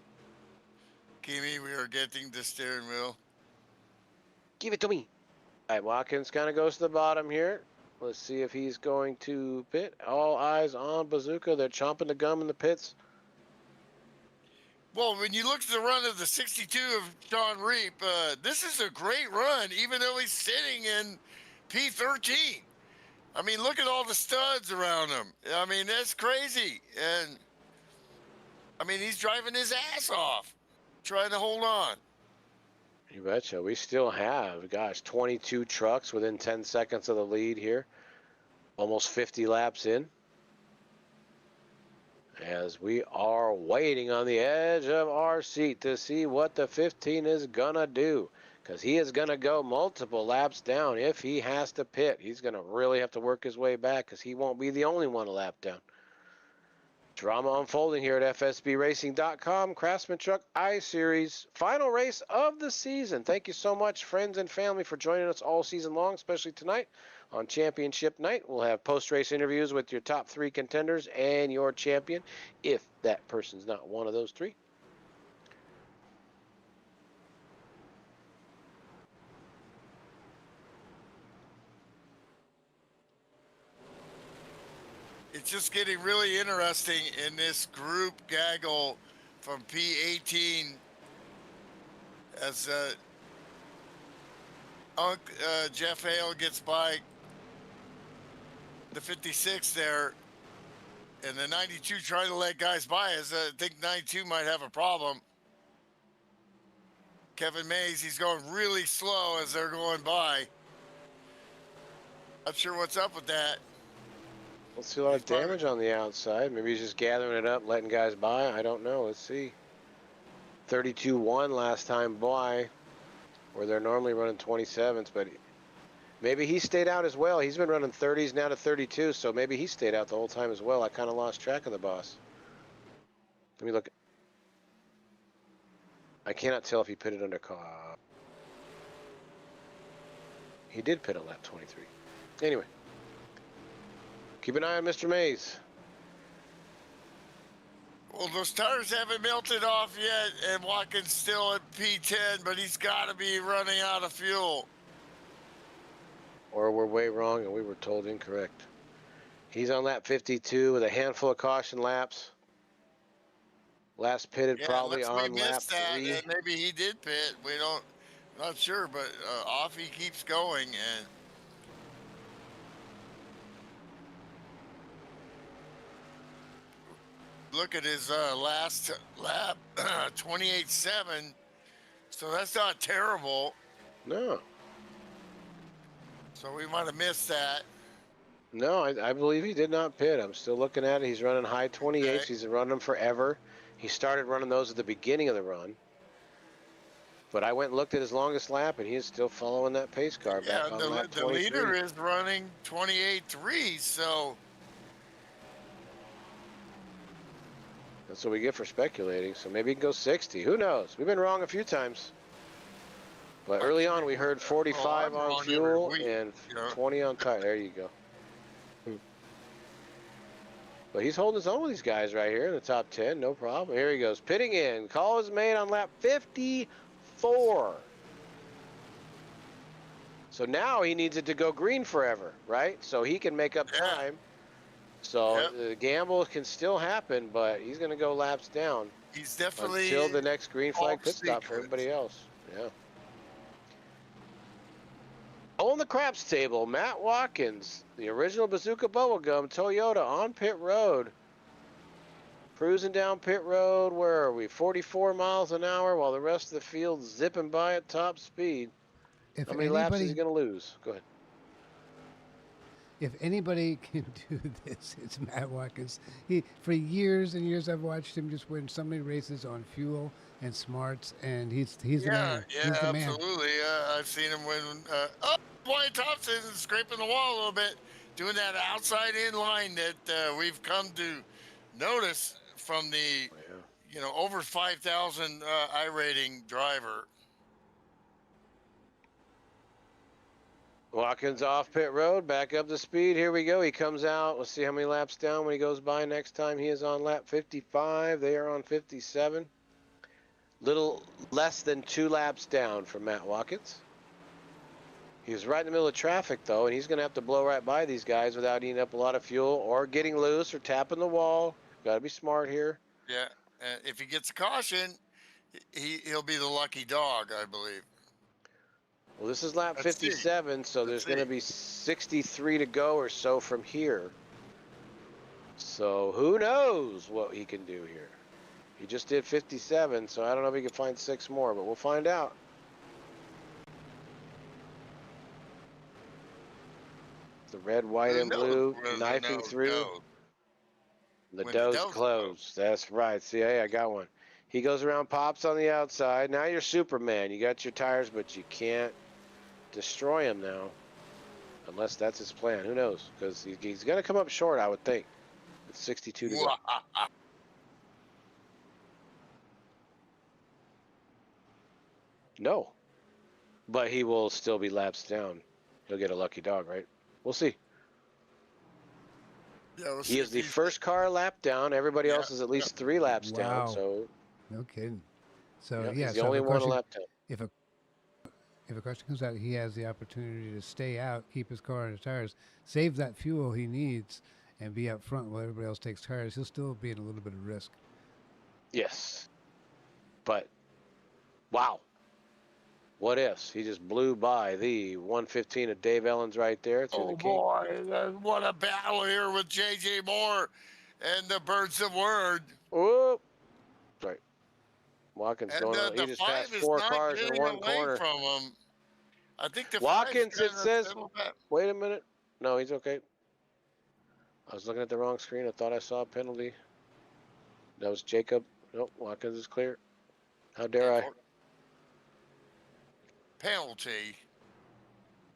Kimi, we are getting the steering wheel. Give it to me. All right, Watkins kind of goes to the bottom here. Let's see if he's going to pit. All eyes on Bazooka. They're chomping the gum in the pits. Well, when you look at the run of the 62 of Sean Reap, this is a great run, even though he's sitting in P13. I mean, look at all the studs around him. I mean, that's crazy. And, I mean, he's driving his ass off, trying to hold on. You betcha. We still have, gosh, 22 trucks within 10 seconds of the lead here. Almost 50 laps in. As we are waiting on the edge of our seat to see what the 15 is going to do. Because he is going to go multiple laps down if he has to pit. He's going to really have to work his way back because he won't be the only one a lap down. Drama unfolding here at FSBRacing.com. Craftsman Truck I Series, final race of the season. Thank you so much, friends and family, for joining us all season long, especially tonight on Championship Night. We'll have post-race interviews with your top 3 contenders and your champion, if that person's not one of those 3. It's just getting really interesting in this group gaggle from P18 as Jeff Hale gets by the 56 there, and the 92 trying to let guys by. As I think 92 might have a problem. Kevin Mays, he's going really slow as they're going by. Not sure what's up with that. Let's see a lot of damage on the outside. Maybe he's just gathering it up, letting guys by. I don't know. Let's see. 32-1 last time by, where they're normally running 27s, but maybe he stayed out as well. He's been running 30s now to 32, so maybe he stayed out the whole time as well. I kind of lost track of the boss. Let me look. I cannot tell if he pitted under car. He did pit at lap 23. Anyway. Keep an eye on Mr. Mays. Well, those tires haven't melted off yet, and Watkins still at P10, but he's got to be running out of fuel. Or we're way wrong and we were told incorrect. He's on lap 52 with a handful of caution laps. Last pitted probably on lap 3. And maybe he did pit. We don't, not sure, but off he keeps going. And look at his last lap, 28.7. So that's not terrible. No. So we might have missed that. No, I believe he did not pit. I'm still looking at it. He's running high 28s. Okay. He's running them forever. He started running those at the beginning of the run. But I went and looked at his longest lap, and he is still following that pace car back on lap 23. The leader is running 28.3, so that's what we get for speculating. So maybe he can go 60. Who knows? We've been wrong a few times. But early on, we heard 45 on fuel and 20 on tire. There you go. But he's holding his own with these guys right here in the top 10. No problem. Here he goes. Pitting in. Call is made on lap 54. So now he needs it to go green forever, right? So he can make up time. So the gamble can still happen, but he's going to go laps down. He's definitely until the next green flag pit stop for everybody else. Yeah. On the craps table, Matt Watkins, the original Bazooka Bubblegum Toyota on pit road. Cruising down pit road, where are we? 44 miles an hour while the rest of the field's zipping by at top speed. How many laps is he going to lose? Go ahead. If anybody can do this, it's Matt Watkins. For years and years, I've watched him just win so many races on fuel and smarts, and he's the man. Yeah, he's the man. Absolutely. I've seen him win. Wyatt Thompson is scraping the wall a little bit, doing that outside in line that we've come to notice from the, over 5,000 I-rating driver. Watkins off pit road, back up to speed. Here we go. He comes out. Let's see how many laps down when he goes by next time. He is on lap 55. They are on 57. Little less than 2 laps down from Matt Watkins. He was right in the middle of traffic, though, and he's going to have to blow right by these guys without eating up a lot of fuel or getting loose or tapping the wall. Got to be smart here. Yeah, if he gets a caution, he'll be the lucky dog, I believe. Well, this is lap 57, so there's going to be 63 to go or so from here. So who knows what he can do here. He just did 57, so I don't know if he can find 6 more, but we'll find out. The red, white, and blue knifing through. The doe's closed. That's right. See, hey, I got one. He goes around, pops on the outside. Now you're Superman. You got your tires, but you can't destroy him now. Unless that's his plan. Who knows? Because he's going to come up short, I would think. With 62 to go. No. But he will still be laps down. He'll get a lucky dog, right? We'll see. Yeah, we'll He see is if the he's- first car lap down. Everybody Yeah, else is at least 3 laps down. Wow. So No kidding. So yeah, yeah, he's the so only if a one a question, lap down. if a question comes out, he has the opportunity to stay out, keep his car on his tires, save that fuel he needs, and be up front while everybody else takes tires. He'll still be in a little bit of risk. Yes. But wow. What ifs? He just blew by the 115 of Dave Ellens right there through the Oh kink. boy, what a battle here with JJ Moore and the Birds of Word. Oh, sorry. Watkins And going on. He the just passed five is 4 not cars in getting one away corner. from him. I think the Watkins, five's it says. settled back. Wait a minute. No, he's okay. I was looking at the wrong screen. I thought I saw a penalty. That was Jacob. Nope, Watkins is clear. How dare I? Penalty.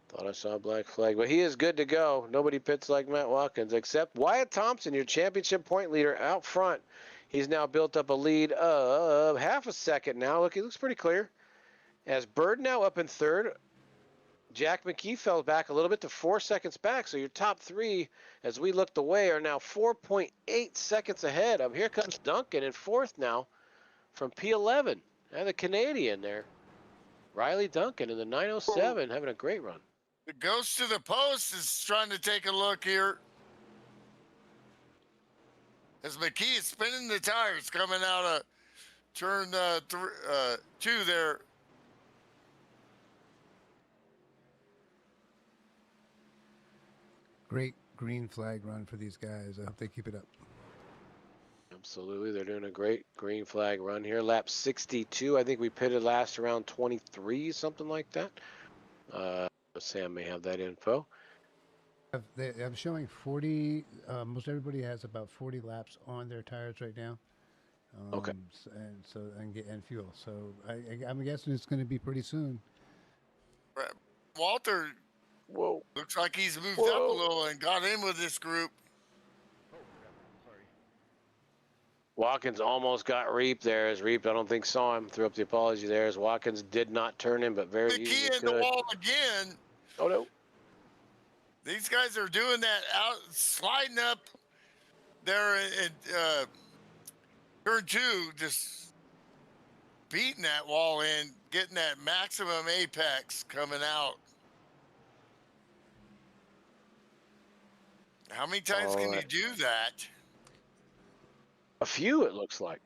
Thought I saw a black flag, but he is good to go. Nobody pits like Matt Watkins except Wyatt Thompson, your championship point leader out front. He's now built up a lead of half a second now. Look, he looks pretty clear. As Bird now up in third, Jack McKee fell back a little bit to 4 seconds back. So your top 3, as we looked away, are now 4.8 seconds ahead. Here comes Duncan in fourth now from P11. And the Canadian there, Riley Duncan in the 907, having a great run. The ghost to the post is trying to take a look here. As McKee is spinning the tires coming out of turn 2 there. Great green flag run for these guys. I hope they keep it up. Absolutely, they're doing a great green flag run here. Lap 62, I think we pitted last around 23, something like that. Sam may have that info. I'm showing 40. Most everybody has about 40 laps on their tires right now. Okay. And fuel. So I'm guessing it's going to be pretty soon. Walter Whoa. looks like he's moved Whoa. up a little and got in with this group. Sorry. Watkins almost got Reap there. As Reap, I don't think saw him. Threw up the apology there. As Watkins did not turn him, but very easily McKee in the could. wall again. Oh no. These guys are doing that out, sliding up there in turn 2, just beating that wall in, getting that maximum apex coming out. How many times can you do that? A few, it looks like.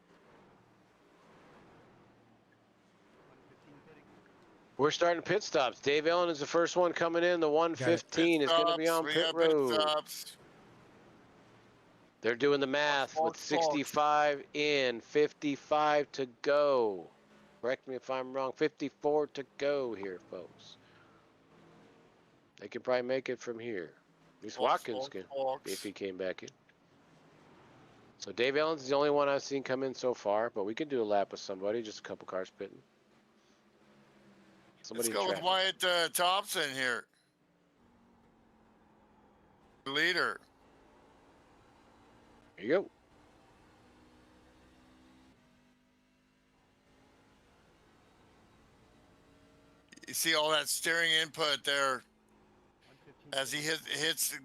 We're starting pit stops. Dave Ellen is the first one coming in. The 115 is going to be on We pit got road. stops. They're doing the math with 65 in, 55 to go. Correct me if I'm wrong. 54 to go here, folks. They could probably make it from here. At least Watkins can, if he came back in. So Dave Ellen's the only one I've seen come in so far, but we could do a lap with somebody, just a couple cars pitting. Let's Somebody go with Wyatt Thompson here. Leader. There you go. You see all that steering input there as he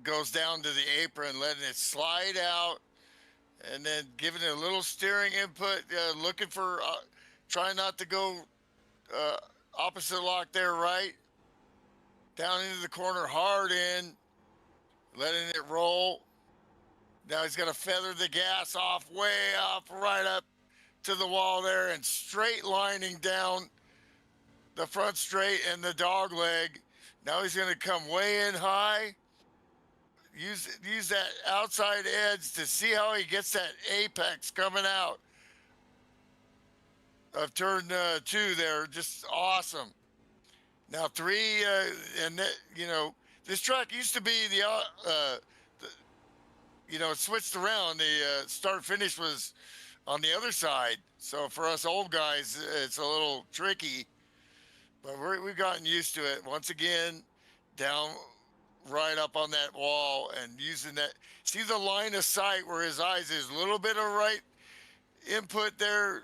goes down to the apron, letting it slide out, and then giving it a little steering input, looking for, trying not to go opposite lock there, right? Down into the corner, hard in, letting it roll. Now he's going to feather the gas off, way off, right up to the wall there, and straight lining down the front straight and the dog leg. Now he's going to come way in high. Use that outside edge to see how he gets that apex coming out of turn 2 there. Just awesome. Now 3, this track used to be it switched around. The start finish was on the other side. So for us old guys, it's a little tricky, but we've gotten used to it. Once again, down right up on that wall and using that. See the line of sight where his eyes is, a little bit of right input there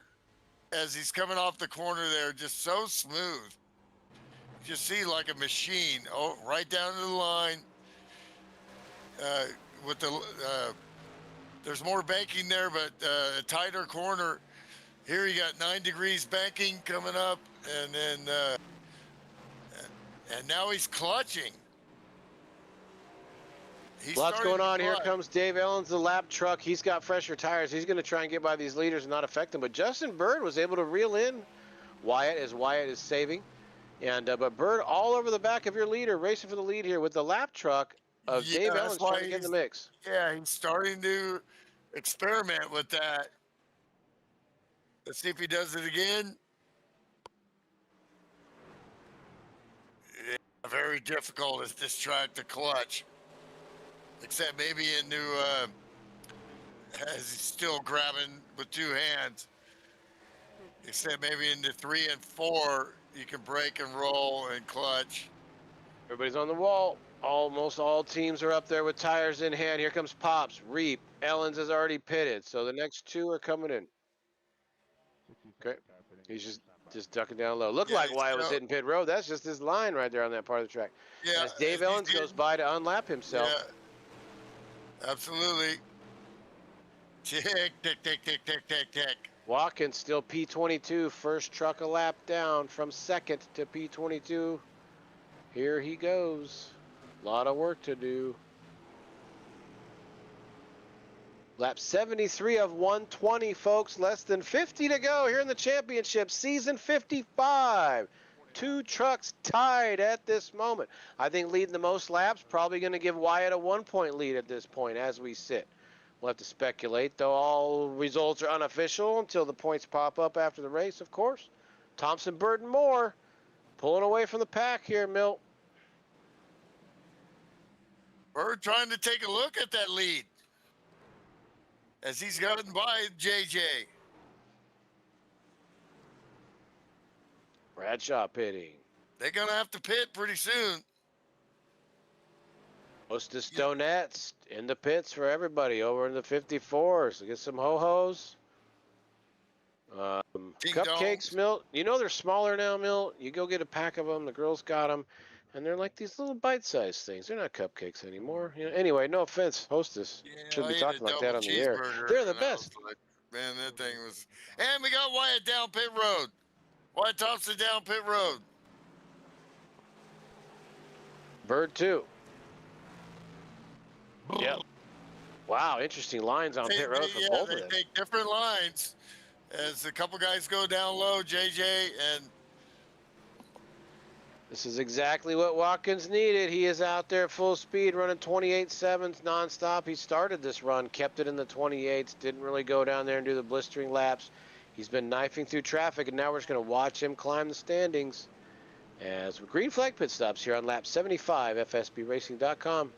as he's coming off the corner there, just so smooth. Just see like a machine. Oh, right down to the line. With the there's more banking there, but a tighter corner. Here you got 9 degrees banking coming up, and then and now he's clutching. He's Lots starting going to on. Here clutch. comes Dave Ellens, the lap truck. He's got fresher tires. He's going to try and get by these leaders and not affect them. But Justin Bird was able to reel in Wyatt as Wyatt is saving. And but Bird all over the back of your leader, racing for the lead here with the lap truck of Yeah, Dave that's Ellens trying why to get in the he's, mix. yeah, he's starting to experiment with that. Let's see if he does it again. Yeah, very difficult at this track to clutch, except maybe into as he's still grabbing with 2 hands. Except maybe into 3 and 4, you can break and roll and clutch. Everybody's on the wall. Almost all teams are up there with tires in hand. Here comes Pops, Reap. Ellens has already pitted, so the next 2 are coming in. 60 Okay. second car pitting. He's just ducking down low. Looked Yeah, like he's Wyatt was still- hitting pit road. That's just his line right there on that part of the track. Yeah, As Dave and he's Ellens goes getting- by to unlap himself. Yeah, absolutely. Tick, tick, tick, tick, tick, tick, tick. Watkins still P22, first truck a lap down from second to P22. Here he goes. A lot of work to do. Lap 73 of 120, folks. Less than 50 to go here in the championship. Season 55. 2 trucks tied at this moment. I think leading the most laps, probably going to give Wyatt a 1-point lead at this point as we sit. We'll have to speculate, though all results are unofficial until the points pop up after the race, of course. Thompson, Bird, and Moore pulling away from the pack here, Milt. We're trying to take a look at that lead as he's gotten by JJ. Bradshaw pitting. They're going to have to pit pretty soon. Hostess Donuts in the pits for everybody over in the 54s. So get some ho-hos. Ding Cupcakes, dongs. Milt. You know they're smaller now, Milt. You go get a pack of them. The girls got them. And they're like these little bite-sized things. They're not cupcakes anymore. You know, anyway, no offense, Hostess. Yeah, Shouldn't I be ate talking a like double that on the air. cheeseburger, They're the and I was best. like, man, that thing was. And we got Wyatt down pit road. Wyatt Thompson down pit road. Bird, too. Yep. Wow, interesting lines on pit road for both of they them. take different lines as a couple guys go down low. JJ and This is exactly what Watkins needed. He is out there at full speed running 28.7s nonstop. He started this run, kept it in the 28s, didn't really go down there and do the blistering laps. He's been knifing through traffic, and now we're just going to watch him climb the standings as green flag pit stops here on lap 75, FSBRacing.com.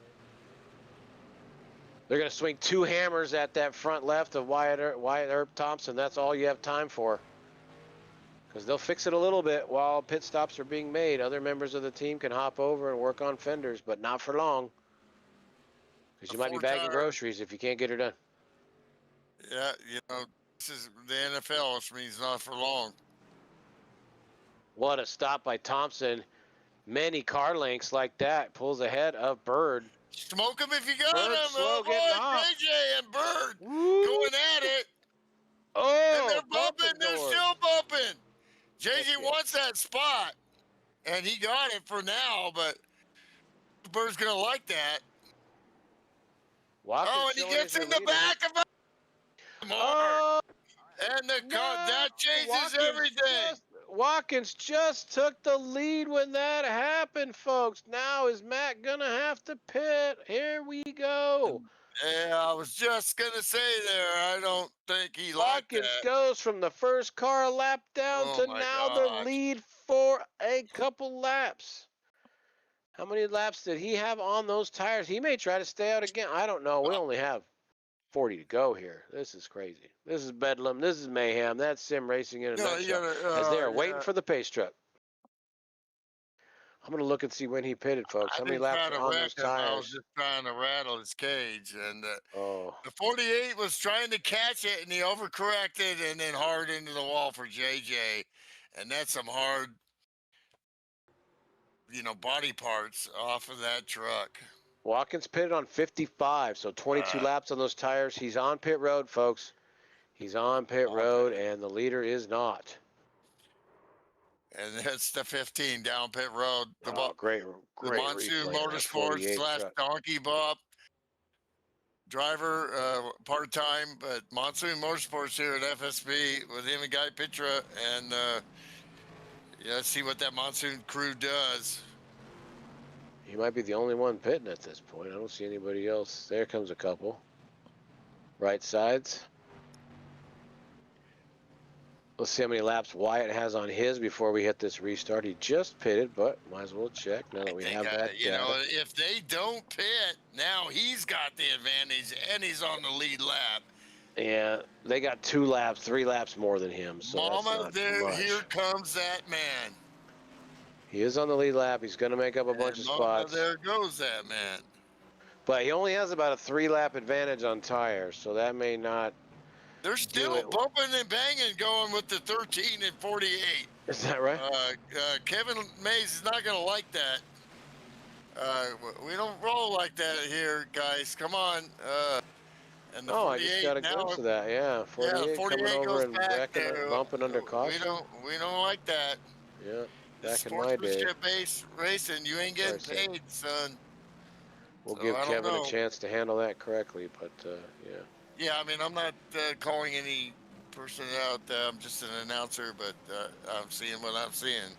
They're going to swing 2 hammers at that front left of Wyatt Earp Thompson. That's all you have time for, because they'll fix it a little bit while pit stops are being made. Other members of the team can hop over and work on fenders, but not for long, because you might be bagging groceries if you can't get her done. yeah, you know, this is the NFL, which means not for long. What a stop by Thompson. Many car lengths like that. Pulls ahead of Bird. Smoke him if you got Bird him. slow Oh, getting boy, off. JJ and Bird Woo! going at it. Oh, And they're bumping. bumping They're doors. still bumping. JJ Okay. wants that spot, and he got it for now, but Bird's going to like that. Watkins Oh, and he showing gets as your in the leader. back of him. Oh, And the no. that changes Watkins everything. Watkins just took the lead when that happened, folks. Now is Matt gonna have to pit? Here we go. Yeah, I was just gonna say there. I don't think he liked Watkins that. goes from the first car lap down Oh to my now gosh. the lead for a couple laps. How many laps did he have on those tires? He may try to stay out again. I don't know. We only have 40 to go here. This is crazy. This is bedlam. This is mayhem. That's sim racing in a No, you nutshell. gotta, As they are waiting yeah. for the pace truck. I'm gonna look and see when he pitted, folks. I How many didn't laps try are to on wreck those him. I was tires? just trying to rattle his cage. And Oh, the 48 was trying to catch it, and he overcorrected and then hard into the wall for JJ. And that's some hard, body parts off of that truck. Watkins pitted on 55, so 22 laps on those tires. He's on pit road, folks. He's on pit road, and the leader is not. And that's the 15 down pit road. The Great Monsoon replay on that Motorsports 48 / truck. Donkey Bop driver, part-time, but Monsoon Motorsports here at FSB with him and Guy Pitra, and let's see what that Monsoon crew does. He might be the only one pitting at this point. I don't see anybody else. There comes a couple. Right sides. Let's see how many laps Wyatt has on his before we hit this restart. He just pitted, but might as well check now that we have that data. If they don't pit, now he's got the advantage, and he's on the lead lap. Yeah, they got 2 laps, 3 laps more than him, so Mama, that's not much. here comes that man. He is on the lead lap. He's going to make up a bunch of spots. There goes that man. But he only has about a 3-lap advantage on tires, so that may not. They're still bumping and banging going with the 13 and 48. Is that right? Kevin Mays is not going to like that. We don't roll like that here, guys. Come on. And the 48 I just got a glimpse of that. Yeah, 48, 48 coming over and wrecking to, bumping under caution. We don't like that. Yeah, back in my day. Sportsmanship-based racing, you ain't getting paid, son. We'll give Kevin a chance to handle that correctly, but yeah. Yeah, I mean, I'm not calling any person out. I'm just an announcer, but I'm seeing what I'm seeing.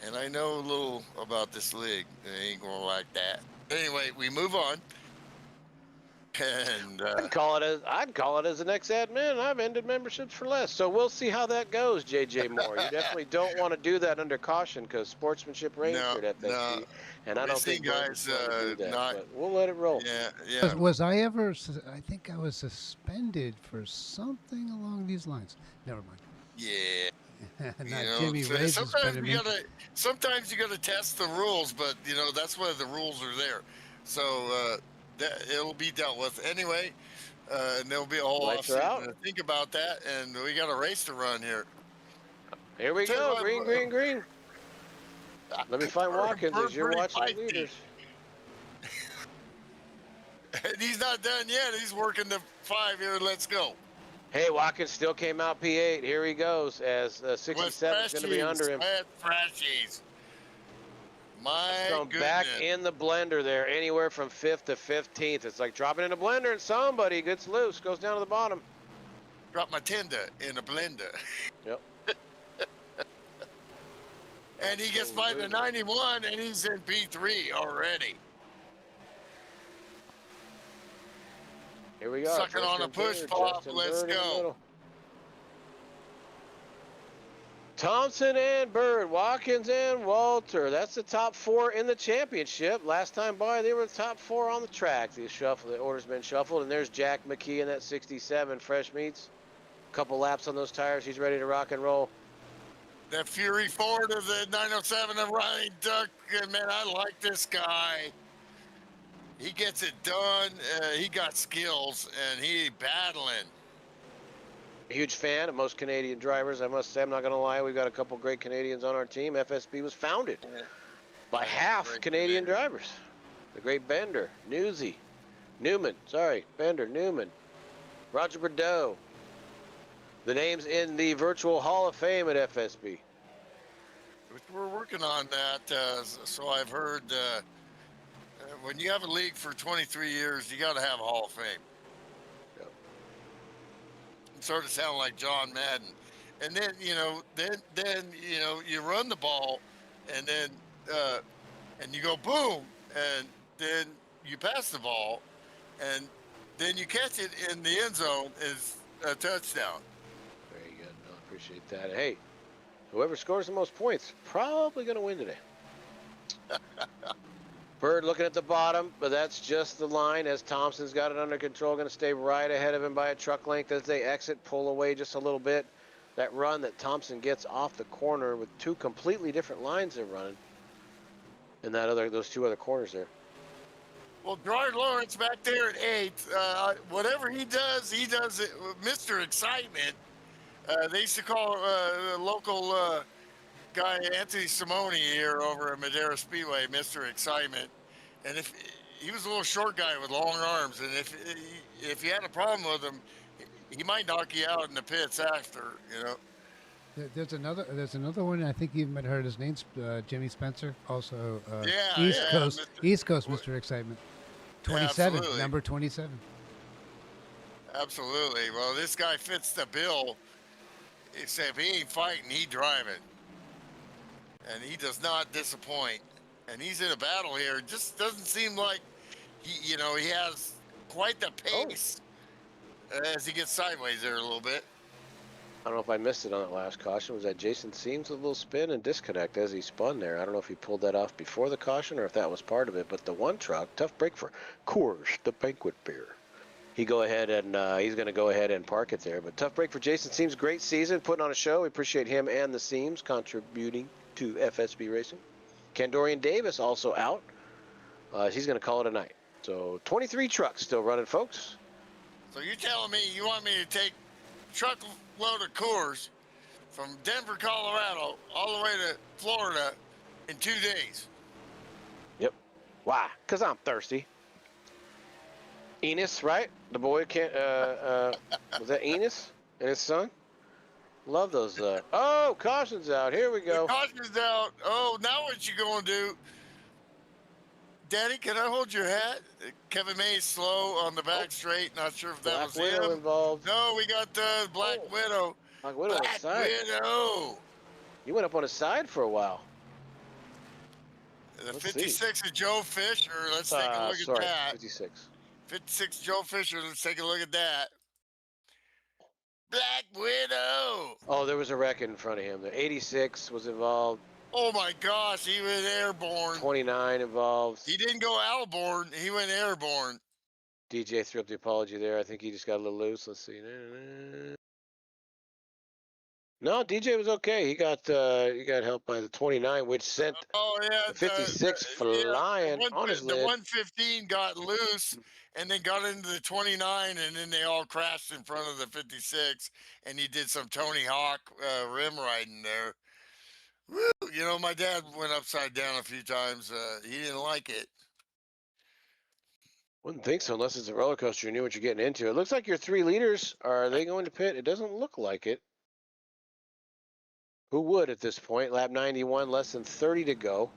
And I know a little about this league. It ain't going to like that. Anyway, we move on. And I'd call it as an ex-admin. I've ended memberships for less. So we'll see how that goes, JJ Moore. You definitely don't want to do that under caution because sportsmanship reigns here at FSB. And I don't think guys do that, but we'll let it roll. Yeah. Was I ever? I think I was suspended for something along these lines. Never mind. Yeah. Jimmy Ray's sometimes you got to test the rules, but that's why the rules are there. So it'll be dealt with anyway. And there'll be a whole offseason to think about that, and we got a race to run here. Here we go. Green. Let me find Watkins as you're watching the leaders. And he's not done yet. He's working the 5 here. Let's go. Hey, Watkins still came out P8. Here he goes as 67 is going to be under him. My goodness. Back in the blender there, anywhere from 5th to 15th. It's like dropping in a blender and somebody gets loose, goes down to the bottom. Drop my tender in a blender. Yep. And he gets by the 91, and he's in P3 already. Here we go. Sucking on a push pop. Let's go. Thompson and Bird, Watkins and Walter. That's the top 4 in the championship. Last time by, they were the top 4 on the track. The order's been shuffled, and there's Jack McKee in that 67 fresh meats. Couple laps on those tires. He's ready to rock and roll. That Fury Ford of the 907 of Ryan Duck, man, I like this guy. He gets it done. He got skills, and he battling. Huge fan of most Canadian drivers, I must say. I'm not going to lie. We've got a couple great Canadians on our team. FSB was founded by half Canadian drivers. The great Bender, Newman, Roger Bordeaux. The names in the virtual Hall of Fame at FSB. We're working on that, so I've heard. When you have a league for 23 years, you got to have a Hall of Fame. Yep. It sort of sound like John Madden. And then, you run the ball, and then, and you go boom, and then you pass the ball, and then you catch it in the end zone is a touchdown. Very good. No, appreciate that. Hey, whoever scores the most points, probably going to win today. Bird looking at the bottom, but that's just the line as Thompson's got it under control. Going to stay right ahead of him by a truck length as they exit, pull away just a little bit. That run that Thompson gets off the corner with 2 completely different lines they're running. in those two other corners there. Well, Gerard Lawrence back there at 8th, whatever he does it with Mr. Excitement. They used to call the local guy Anthony Simone here over at Madera Speedway Mr. Excitement. And if he was a little short guy with long arms, and if you had a problem with him, he might knock you out in the pits after, you know. There's another one. I think you might have heard his name, Jimmy Spencer. Also, Yeah, East yeah, Coast, Mr. East Coast, Mr. Excitement. 27, Absolutely. number 27. Absolutely. Well, this guy fits the bill. Except he ain't fighting, he driving. And he does not disappoint. And he's in a battle here. Just doesn't seem like he has quite the pace as he gets sideways there a little bit. I don't know if I missed it on that last caution. Was that Jason Seams with a little spin and disconnect as he spun there? I don't know if he pulled that off before the caution or if that was part of it. But the one truck, tough break for Coors, the banquet beer. He's going to go ahead and park it there. But tough break for Jason Seams. Great season, putting on a show. We appreciate him and the Seams contributing to FSB Racing. Kendorian Davis also out. He's going to call it a night. So 23 trucks still running, folks. So you're telling me you want me to take truckload of Coors from Denver, Colorado, all the way to Florida in 2 days? Yep. Why? Because I'm thirsty. Enos, right? The boy can't. Was that Enos and his son? Love those. Oh, caution's out. Here we go. The caution's out. Oh, now what you gonna do? Daddy, can I hold your hat? Kevin May's slow on the back straight. Not sure if that Black was Widow him. involved. No, we got the Black Widow. Black Widow on his side. Widow. You went up on his side for a while. The Let's 56 is Joe Fisher. Let's take a look at that. 56. 56 Joe Fisher. Let's take a look at that. Black Widow. Oh, there was a wreck in front of him. The 86 was involved. Oh my gosh, he went airborne. 29 involved. He didn't go outborne. He went airborne. DJ threw up the apology there. I think he just got a little loose. Let's see. No, DJ was okay. He got helped by the 29, which sent the 56 flying on his lid. The 115 got loose and then got into the 29, and then they all crashed in front of the 56, and he did some Tony Hawk rim riding there. Woo! You know, my dad went upside down a few times. He didn't like it. Wouldn't think so unless it's a roller coaster. You knew what you're getting into. It looks like your 3 leaders. Are they going to pit? It doesn't look like it. Who would at this point? Lap 91, less than 30 to go.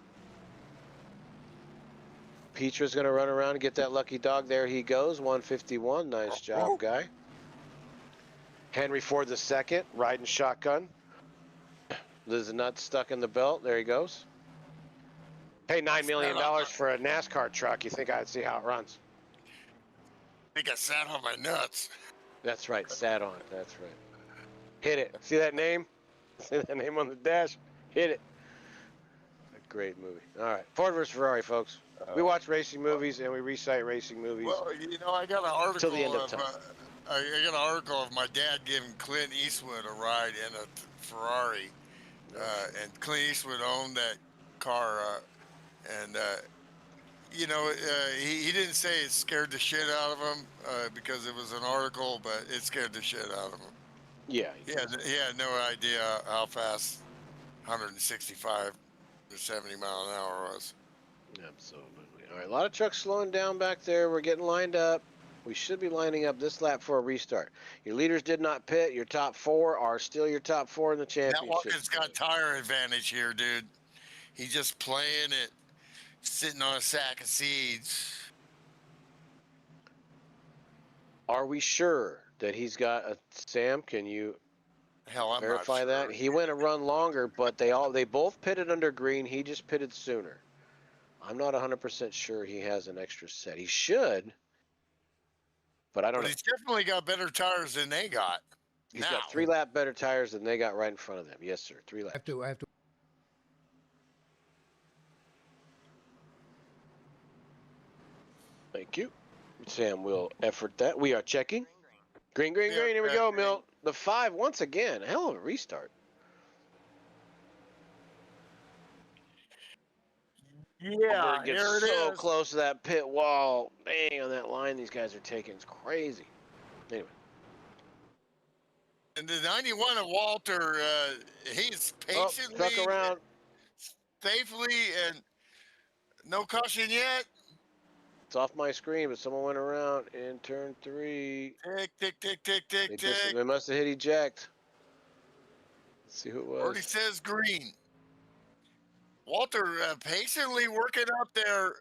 Petra's going to run around and get that lucky dog. There he goes, 151. Nice job, guy. Henry Ford the second, riding shotgun. There's a nut stuck in the belt. There he goes. Pay $9 million for a NASCAR truck. You think I'd see how it runs? I think I sat on my nuts. That's right, sat on it. That's right. Hit it. See that name? See that name on the dash? Hit it. A great movie. All right, Ford versus Ferrari, folks. We watch racing movies and we recite racing movies. Well, you know, I got an article till the end of time. I got an article of my dad giving Clint Eastwood a ride in a Ferrari, and Clint Eastwood owned that car, and you know, he didn't say it scared the shit out of him because it was an article, but it scared the shit out of him. Yeah. He had no idea how fast 165 to 70 mile an hour was. Absolutely. All right, a lot of trucks slowing down back there. We're getting lined up. We should be lining up this lap for a restart. Your leaders did not pit. Your top 4 are still your top 4 in the championship. That Watkins got tire advantage here, dude. He's just playing it, sitting on a sack of seeds. Are we sure that he's got a Sam? Can you verify that? He went a run longer, but they both pitted under green. He just pitted sooner. I'm not 100% sure he has an extra set. He should, but I don't know. He's definitely got better tires than they got. He's got 3 lap better tires than they got right in front of them. Yes, sir. 3 laps. I have to. Thank you. Sam will effort that. We are checking. Green. Here we go, Milt. The 5 once again. Hell of a restart. Yeah, Bird gets here it so is. close to that pit wall. Dang, on that line these guys are taking. It's crazy. Anyway. And the 91 of Walter, he's Oh, patiently, truck around. safely, and no caution yet. It's off my screen, but someone went around in turn 3. Tick, tick, tick, tick, tick, tick. They must have hit eject. Let's see who it Already was. says green. Walter patiently working up there.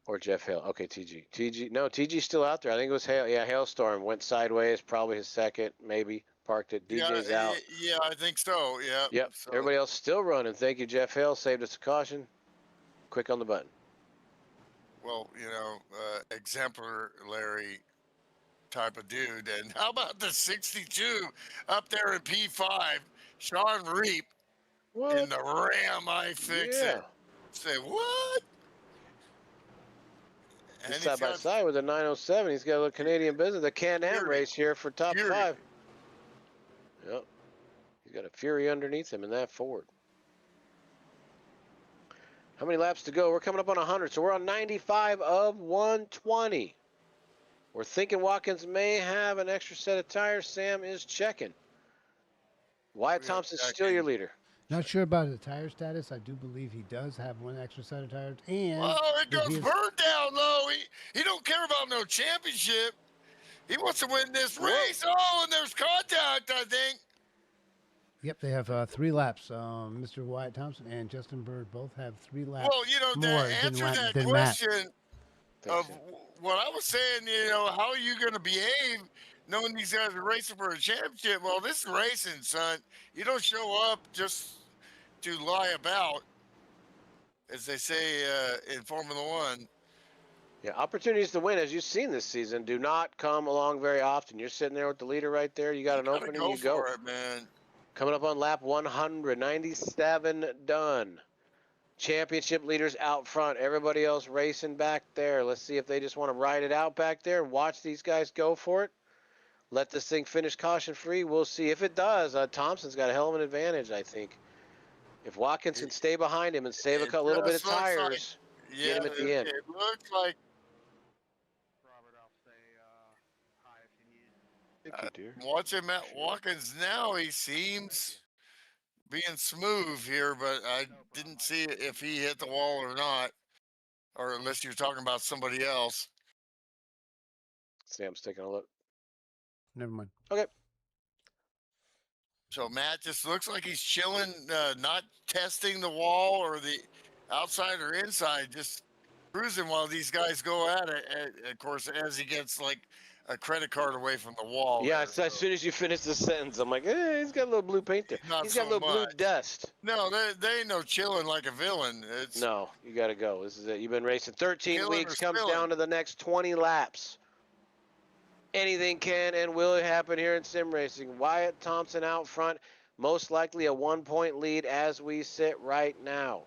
Or Jeff Hale. Okay, TG. No, TG's still out there. I think it was Hale. Yeah, Hailstorm went sideways. Probably his second, maybe. Parked it. DJ's out. Yeah, I think so. Yeah. Yep. So, Everybody else still running. Thank you, Jeff Hale. Saved us a caution. Quick on the button. well, exemplary type of dude. And how about the 62 up there in P5? Sean Reap What? in the Ram I Fix Yeah. It. Say, what? He's And side by side with a 907. He's got a little Canadian business. The Can-Am Fury. race here for top Fury. 5. Yep. He's got a Fury underneath him in that Ford. How many laps to go? We're coming up on 100, so we're on 95 of 120. We're thinking Watkins may have an extra set of tires. Sam is checking. Wyatt Thompson's still your leader. Not sure about the tire status. I do believe he does have one extra set of tires. And Oh, it if goes he is- Bird down low. He don't care about no championship. He wants to win this race. Oh, and there's contact, I think. Yep, they have 3 laps. Mr. Wyatt Thompson and Justin Bird both have 3 laps Well, to more answer that than Matt. question of what I was saying, how are you going to behave knowing these guys are racing for a championship? Well, this is racing, son. You don't show up just to lie about, as they say in Formula One. Yeah, opportunities to win, as you've seen this season, do not come along very often. You're sitting there with the leader right there. You got an opening, you go. For it, man. Coming up on lap 197 done. Championship leaders out front. Everybody else racing back there. Let's see if they just want to ride it out back there and watch these guys go for it. Let this thing finish caution free. We'll see. If it does, Thompson's got a hell of an advantage, I think. If Watkins can stay behind him and save a little bit of tires, get him at the end. It looks like Robert, I'll say hi if you need. Thank you, dear. watching Matt Watkins now, he seems being smooth here, but I didn't see if he hit the wall or not, or unless you're talking about somebody else. Sam's taking a look. Never mind. Okay. So Matt just looks like he's chilling, not testing the wall or the outside or inside, just cruising while these guys go at it. And of course, as he gets like a credit card away from the wall. Yeah, as soon as you finish the sentence, I'm like, he's got a little blue paint there. He's got a little blue dust. No, they ain't no chilling like a villain. No, you got to go. This is it. You've been racing 13 weeks, comes spilling. down to the next 20 laps. Anything can and will happen here in sim racing. Wyatt Thompson out front, most likely a 1-point lead as we sit right now.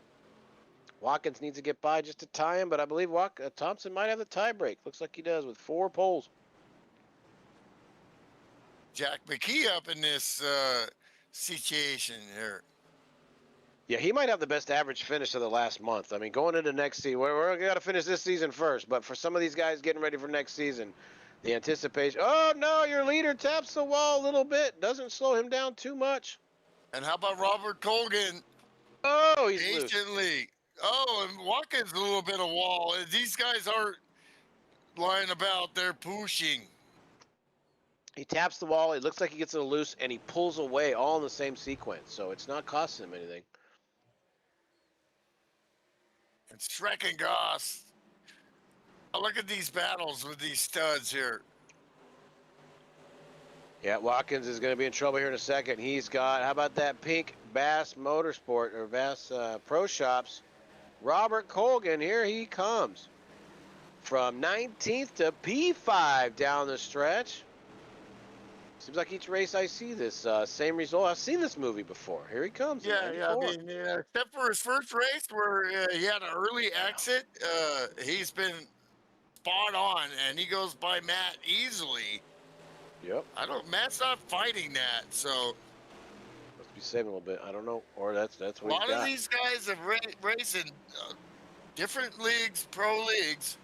Watkins needs to get by just to tie him, but I believe Thompson might have the tie break. Looks like he does with 4 poles. Jack McKee up in this situation here. Yeah, he might have the best average finish of the last month. I mean, going into next season, we're going to finish this season first, but for some of these guys getting ready for next season, the anticipation. Oh, no, your leader taps the wall a little bit. Doesn't slow him down too much. And how about Robert Colgan? Oh, he's patiently. loose. Oh, and Watkins a little bit of wall. These guys aren't lying about. They're pushing. He taps the wall. It looks like he gets it loose, and he pulls away all in the same sequence. So it's not costing him anything. And Shrek and Goss. Oh, look at these battles with these studs here. Yeah, Watkins is going to be in trouble here in a second. He's got, how about that pink Bass Motorsport or Bass Pro Shops? Robert Colgan, here he comes. From 19th to P5 down the stretch. Seems like each race I see this same result. I've seen this movie before. Here he comes. Yeah, I mean, except for his first race where he had an early exit, he's been spot on, and he goes by Matt easily. Yep. Matt's not fighting that, so. Be saving a little bit. I don't know. Or that's A what he's lot of got. these guys have raced in different leagues, pro leagues,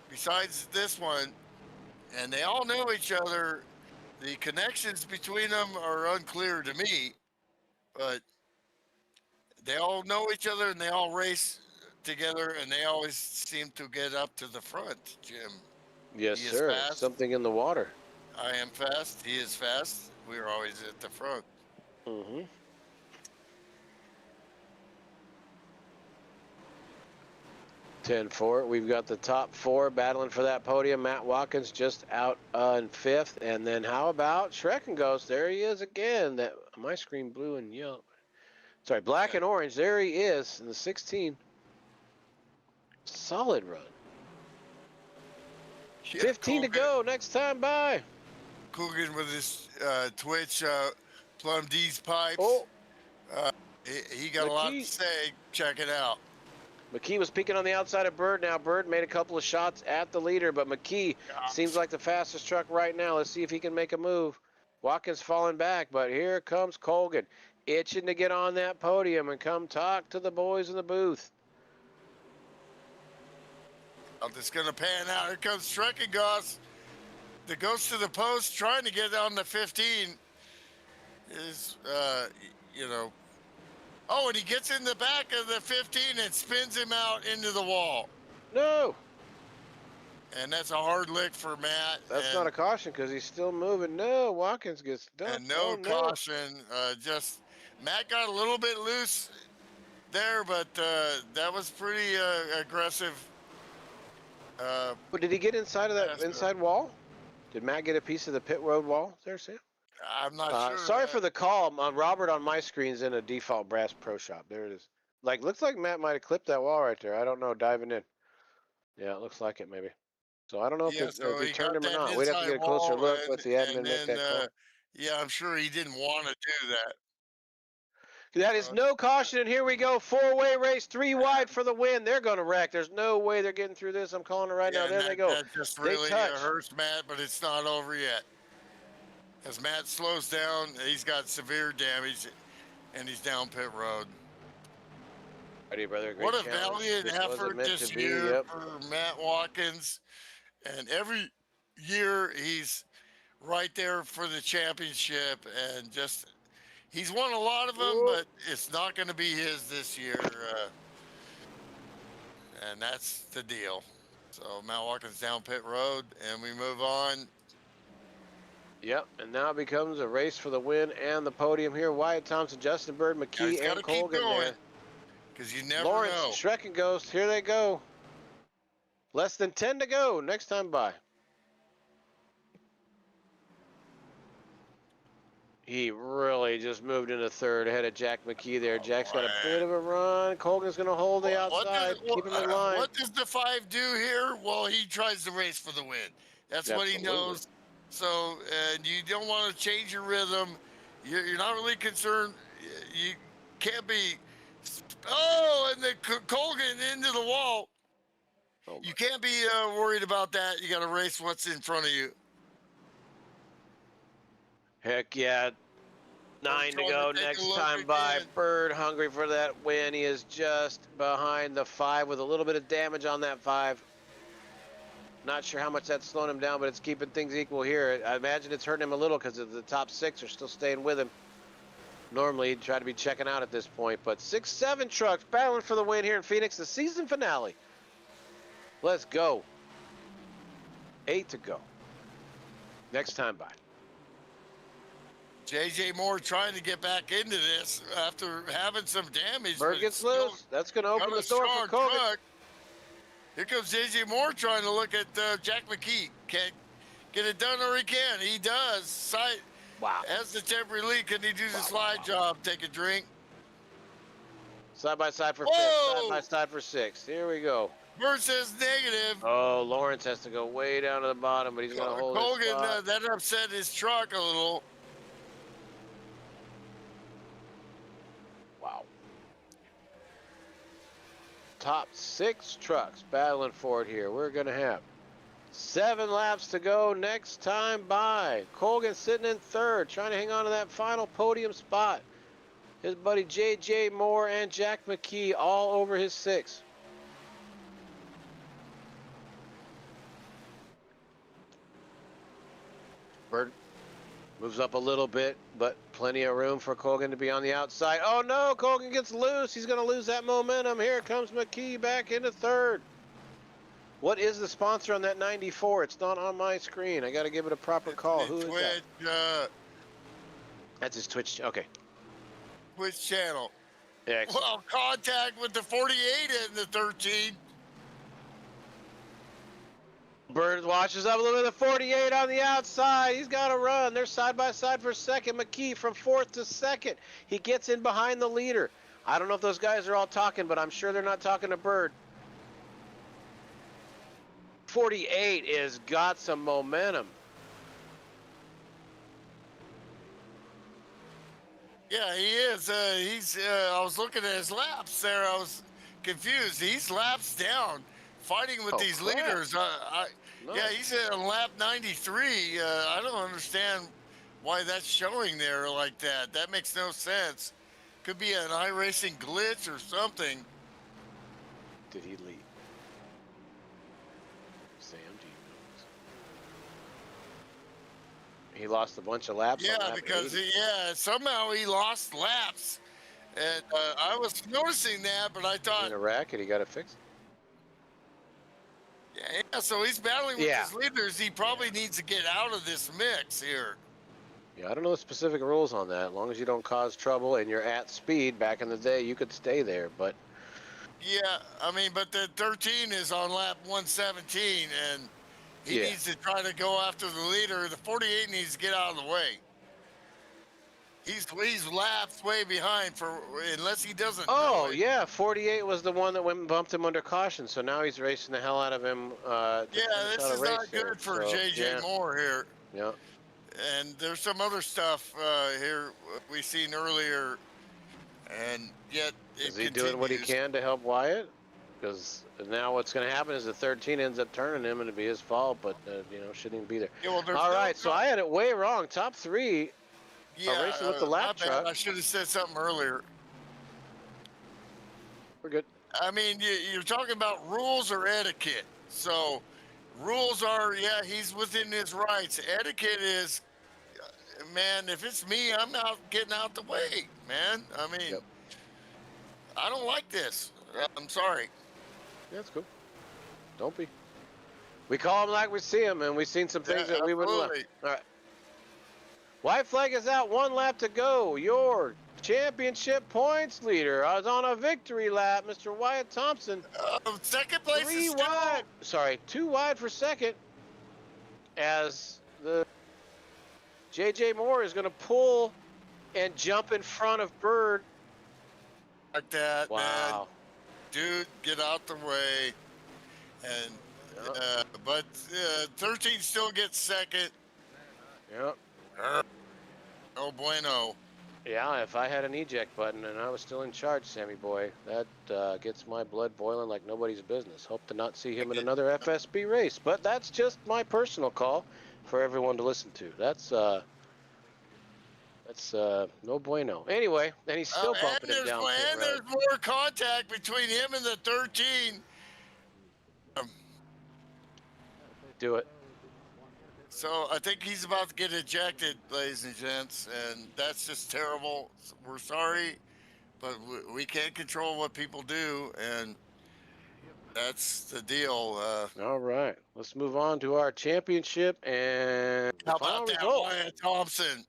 besides this one, and they all know each other. The connections between them are unclear to me, but they all know each other and they all race together, and they always seem to get up to the front. Jim, Yes, he is sir. fast. Something in the water. I am fast. He is fast. We're always at the front. Mm-hmm. 10-4. We've got the top 4 battling for that podium. Matt Watkins just out in 5th. And then how about Shrekken Ghost? There he is again. That my screen blue and yellow. Sorry, black and orange. There he is in the 16. Solid run. Yeah, 15 to go. Next time by. Coogan with his Twitch Plum D's pipes. Oh, He got a lot to McKee. say. Check it out. McKee was peeking on the outside of Bird. Now Bird made a couple of shots at the leader, but McKee seems like the fastest truck right now. Let's see if he can make a move. Watkins falling back, but here comes Colgan, itching to get on that podium and come talk to the boys in the booth. It's going to pan out. Here comes Streckengoss. The ghost to the post, trying to get on the 15. Is, oh, and he gets in the back of the 15 and spins him out into the wall. No. And that's a hard lick for Matt. That's not a caution because he's still moving. No, Watkins gets done. And no caution. Just Matt got a little bit loose there, but that was pretty aggressive. But did he get inside of that inside wall? Did Matt get a piece of the pit road wall there, Sam? I'm not sure. Sorry for the call. Robert on my screen's in a default brass pro shop. There it is. Looks like Matt might have clipped that wall right there. I don't know. Diving in. Yeah, it looks like it maybe. So I don't know if he turned him or not. We'd have to get a closer look with the admin make that call. Yeah, I'm sure he didn't want to do that. That is no caution, and here we go. 4-way race, 3 wide for the win. They're going to wreck. There's no way they're getting through this. I'm calling it right now. There they go. That just really hurts Matt, but it's not over yet. As Matt slows down, he's got severe damage, and he's down pit road. Ready, brother. Great what a challenge. valiant effort this year for Matt Watkins. And every year he's right there for the championship, and just he's won a lot of them, but it's not going to be his this year. And that's the deal. So Matt Watkins down pit road, and we move on. Yep, and now it becomes a race for the win and the podium here. Wyatt Thompson, Justin Bird, McKee, and Colgan there. Because you never Lawrence, know. Shrekken Ghost, here they go. Less than 10 to go. Next time by. He really just moved into third ahead of Jack McKee there. Jack's got a bit of a run. Colgan's going to hold the outside, keep him in line. What does the 5 do here? Well, he tries to race for the win. That's what he knows. So, and you don't want to change your rhythm. You're not really concerned. You can't be. Oh, and the Colgan into the wall. Oh, you can't be worried about that. You got to race what's in front of you. Heck yeah. 9 to go. Next time by. Bird hungry for that win. He is just behind the 5 with a little bit of damage on that 5. Not sure how much that's slowing him down, but it's keeping things equal here. I imagine it's hurting him a little because the top 6 are still staying with him. Normally, he'd try to be checking out at this point, but 6-7 trucks battling for the win here in Phoenix, the season finale. Let's go. 8 to go. Next time by. JJ Moore trying to get back into this after having some damage. Bird gets loose. That's going to open the door for Colgan. Here comes JJ Moore trying to look at Jack McKee. Can't get it done, or he can. He does. Wow. As the temporary lead, can he do the slide job? Take a drink. Side by side for 5th. Side by side for 6th. Here we go. Bird says negative. Oh, Lawrence has to go way down to the bottom, but he's going to hold his spot. That upset his truck a little. Wow. Top 6 trucks battling for it here. We're going to have 7 laps to go next time by. Colgan sitting in 3rd, trying to hang on to that final podium spot. His buddy J.J. Moore and Jack McKee all over his 6. Bird moves up a little bit, but plenty of room for Colgan to be on the outside. Oh no, Colgan gets loose. He's going to lose that momentum. Here comes McKee back into 3rd. What is the sponsor on that 94? It's not on my screen. I got to give it a proper call. Who is that? That's his Twitch. Okay. Twitch channel. Yeah. Well, contact with the 48 and the 13. Bird watches up a little bit of the 48 on the outside. He's got to run. They're side by side for 2nd. McKee from 4th to 2nd. He gets in behind the leader. I don't know if those guys are all talking, but I'm sure they're not talking to Bird. 48 is got some momentum. Yeah, he is. I was looking at his laps there. I was confused. He's laps down, fighting with these crap. leaders. No. Yeah, he's at lap 93. I don't understand why that's showing there like that. That makes no sense. Could be an iRacing glitch or something. Did he leave? Sam, do you know? He lost a bunch of laps. Yeah, on lap because 80. somehow he lost laps, and I was noticing that, but I thought in a wreck and he got it fixed. Yeah, so he's battling with his leaders. He probably needs to get out of this mix here. Yeah, I don't know the specific rules on that. As long as you don't cause trouble and you're at speed, back in the day, you could stay there. But yeah, I mean, but the 13 is on lap 117, and he needs to try to go after the leader. The 48 needs to get out of the way. He's laps way behind for unless he doesn't. Oh yeah, 48 was the one that went and bumped him under caution. So now he's racing the hell out of him. This is not good for J.J. Moore here. Yeah. And there's some other stuff here we seen earlier, and yet is he doing what he can to help Wyatt? Because now what's going to happen is the 13 ends up turning him, and it'd be his fault. But shouldn't even be there. Yeah, well, all right, so I had it way wrong. Top 3. Yeah, racing with the lap truck. I should have said something earlier. We're good. I mean, you're talking about rules or etiquette. So, rules are, he's within his rights. Etiquette is, man, if it's me, I'm out getting out the way, man. I mean, I don't like this. I'm sorry. Yeah, that's cool. Don't be. We call him like we see him, and we've seen some things that we wouldn't like. All right. White flag is out, 1 lap to go. Your championship points leader is on a victory lap, Mr. Wyatt Thompson. Second place 3 is wide. Sorry, 2 wide for 2nd. As the J.J. Moore is going to pull and jump in front of Bird. Like that, wow. Man. Dude, get out the way. And but 13 still gets 2nd. Yep. No bueno. Yeah, if I had an eject button and I was still in charge, Sammy boy, that gets my blood boiling like nobody's business. Hope to not see him in another FSB race, but that's just my personal call for everyone to listen to. That's no bueno. Anyway, and he's still bumping him down. And there's more contact between him and the 13. Do it. So I think he's about to get ejected, ladies and gents, and that's just terrible. We're sorry, but we can't control what people do, and that's the deal. All right, let's move on to our championship and how about that, Wyatt Thompson?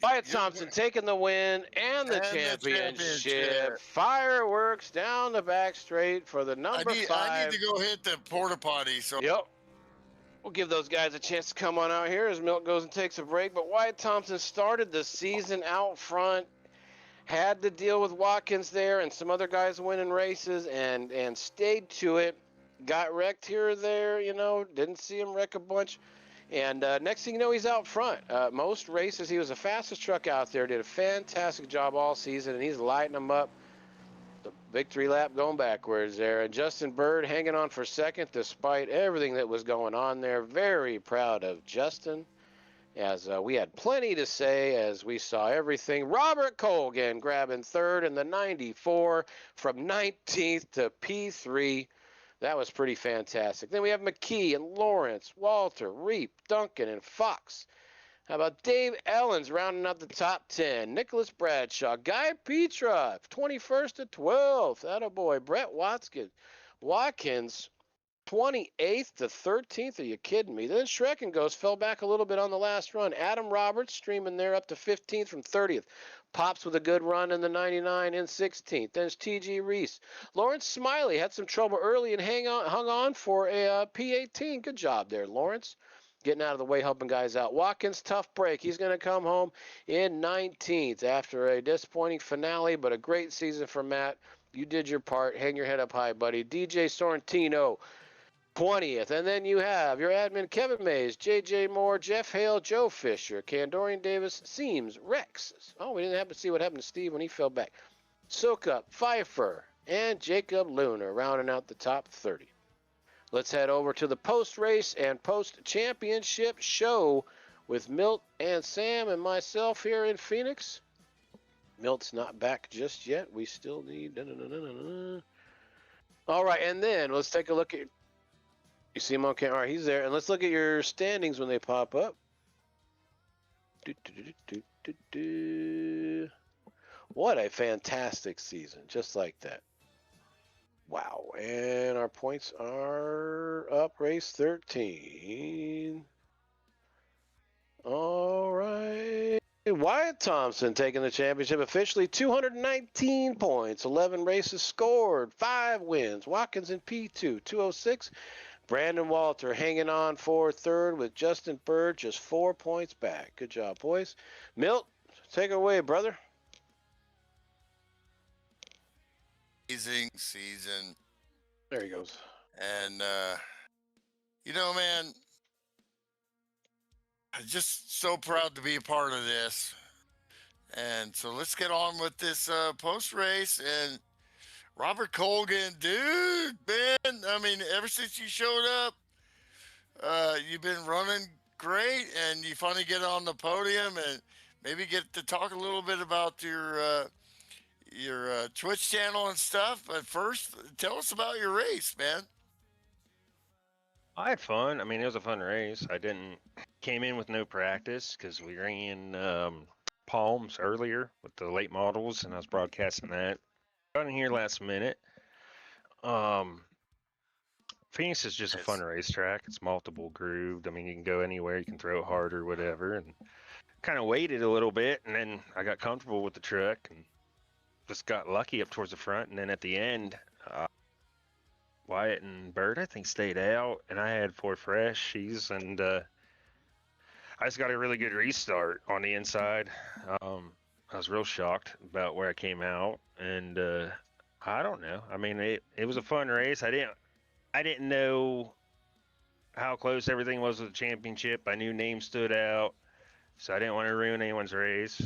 Wyatt Thompson taking the win and the championship. Fireworks down the back straight for the number 5. I need to go hit the porta potty. So. Yep. We'll give those guys a chance to come on out here as Milt goes and takes a break. But Wyatt Thompson started the season out front, had to deal with Watkins there and some other guys winning races, and stayed to it. Got wrecked here or there, didn't see him wreck a bunch. And next thing you know, he's out front. Most races, he was the fastest truck out there, did a fantastic job all season, and he's lighting them up. The victory lap going backwards there. And Justin Bird hanging on for 2nd despite everything that was going on there. Very proud of Justin as we had plenty to say as we saw everything. Robert Colgan grabbing third in the 94 from 19th to P3. That was pretty fantastic. Then we have McKee and Lawrence, Walter, Reap, Duncan, and Fox. How about Dave Ellens rounding out the top 10? Nicholas Bradshaw, Guy Petra, 21st to 12th. Attaboy. Brett Watkins, 28th to 13th. Are you kidding me? Then Schreckenghost fell back a little bit on the last run. Adam Roberts streaming there up to 15th from 30th. Pops with a good run in the 99 and 16th. Then it's T.G. Reese. Lawrence Smiley had some trouble early and hung on for a P18. Good job there, Lawrence. Getting out of the way, helping guys out. Watkins, tough break. He's going to come home in 19th after a disappointing finale, but a great season for Matt. You did your part. Hang your head up high, buddy. DJ Sorrentino, 20th. And then you have your admin Kevin Mays, J.J. Moore, Jeff Hale, Joe Fisher, Candorian Davis, Seams, Rex. Oh, we didn't happen to see what happened to Steve when he fell back. Sokup, Pfeiffer, and Jacob Lunar rounding out the top 30. Let's head over to the post-race and post-championship show with Milt and Sam and myself here in Phoenix. Milt's not back just yet. We still need... All right, and then let's take a look at... You see him on camera? All right, he's there. And let's look at your standings when they pop up. What a fantastic season, just like that. Wow, and our points are up, race 13. All right. Wyatt Thompson taking the championship officially, 219 points, 11 races scored, 5 wins. Watkins in P2, 206. Brandon Walter hanging on for third with Justin Bird just 4 points back. Good job, boys. Milt, take it away, brother. Amazing season. There he goes. And, you know, man, I'm just so proud to be a part of this. And so let's get on with this post race. And Robert Colgan, dude, man, I mean, ever since you showed up, you've been running great, and you finally get on the podium and maybe get to talk a little bit about your Twitch channel and stuff. But first, tell us about your race, man. I had fun. I mean, it was a fun race. Came in with no practice because we ran Palms earlier with the late models, and I was broadcasting that. Got in here last minute. Phoenix is just a fun racetrack. It's multiple grooved. I mean, you can go anywhere. You can throw it hard or whatever. And kind of waited a little bit, and then I got comfortable with the truck and just got lucky up towards the front. And then at the end, Wyatt and Bird, I think, stayed out, and I had 4 freshies, and I just got a really good restart on the inside. I was real shocked about where I came out, and I don't know. I mean, it was a fun race. I didn't know how close everything was with the championship. I knew names stood out, so I didn't want to ruin anyone's race.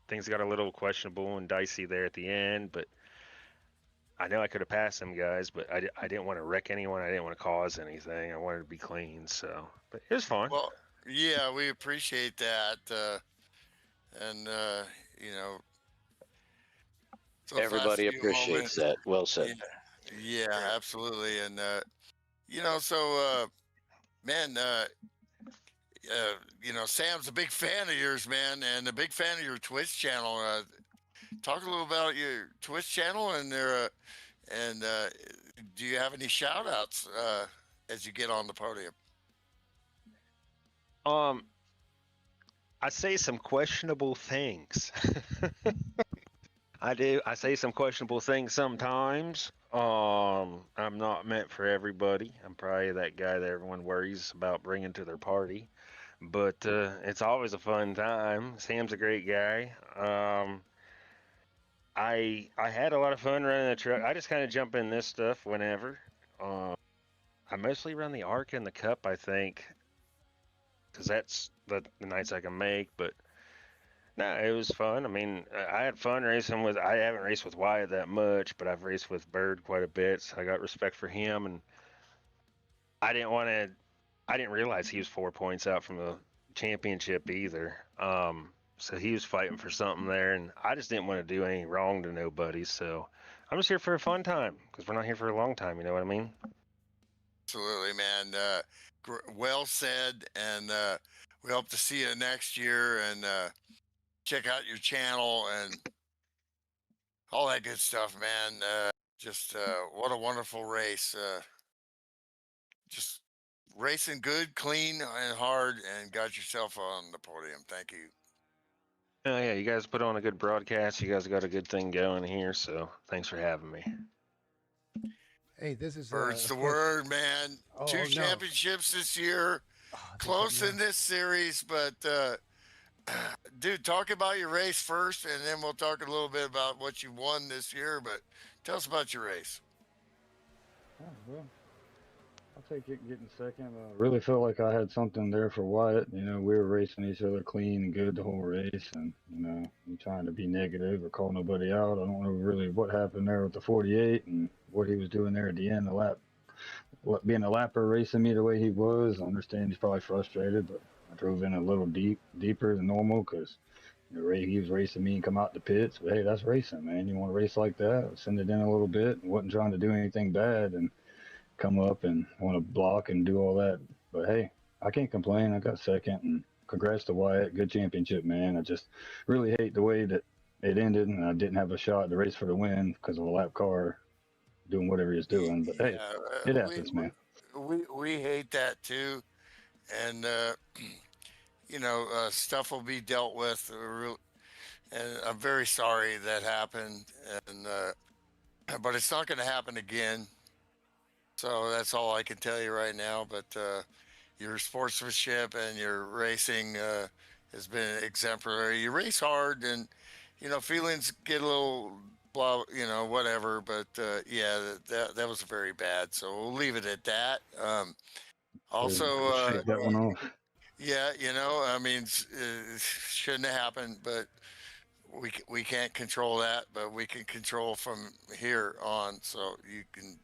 Things got a little questionable and dicey there at the end, but I know I could have passed them guys, but I didn't want to wreck anyone. I didn't want to cause anything. I wanted to be clean, so. But it was fun. Well, yeah, we appreciate that. And, you know. Everybody appreciates that. Well said. Yeah, absolutely. And, you know, so, man, you know, Sam's a big fan of yours, man, and a big fan of your Twitch channel. Talk a little about your Twitch channel and do you have any shout outs as you get on the podium? I say some questionable things. I do. I say some questionable things sometimes. I'm not meant for everybody. I'm probably that guy that everyone worries about bringing to their party, but it's always a fun time. Sam's a great guy. I had a lot of fun running the truck. I just kind of jump in this stuff whenever. I mostly run the ARC and the Cup, I think, because that's the nights I can make. But no, it was fun. I mean, I had fun racing with. I haven't raced with Wyatt that much, but I've raced with Bird quite a bit, so I got respect for him. And I didn't want to I didn't realize he was 4 points out from the championship either. So he was fighting for something there, and I just didn't want to do any wrong to nobody. So I'm just here for a fun time because we're not here for a long time. You know what I mean? Absolutely, man. Well said, and we hope to see you next year. And check out your channel and all that good stuff, man. Just what a wonderful race. Just racing good, clean, and hard, and got yourself on the podium. Thank you. Oh yeah, you guys put on a good broadcast. You guys got a good thing going here. So thanks for having me. Hey, this is Bird's the of course. word, man. Oh, Two no. championships this year. Oh, they cut Close me in off. this series, but dude, talk about your race first, and then we'll talk a little bit about what you won this year. But tell us about your race. Oh, well, I'll take it getting second. Really felt like I had something there for Wyatt. You know, we were racing each other clean and good the whole race, and I'm trying to be negative or call nobody out. I don't know really what happened there with the 48 and what he was doing there at the end of the lap. Being a lapper racing me the way he was, I understand he's probably frustrated, but I drove in a little deeper than normal because he was racing me and come out the pits. But hey, that's racing, man. You want to race like that? Send it in a little bit. Wasn't trying to do anything bad and come up and want to block and do all that. But hey, I can't complain. I got second, and congrats to Wyatt. Good championship, man. I just really hate the way that it ended, and I didn't have a shot to race for the win because of a lap car doing whatever he's doing. But hey, Yeah, it happens, man. we hate that too, and stuff will be dealt with. And I'm very sorry that happened, and but it's not going to happen again. So that's all I can tell you right now. But your sportsmanship and your racing has been exemplary. You race hard, and feelings get a little blah, whatever. But yeah, that was very bad. So we'll leave it at that. Also, Shake that one off. yeah, I mean, shouldn't have happened, but we can't control that, but we can control from here on. So you can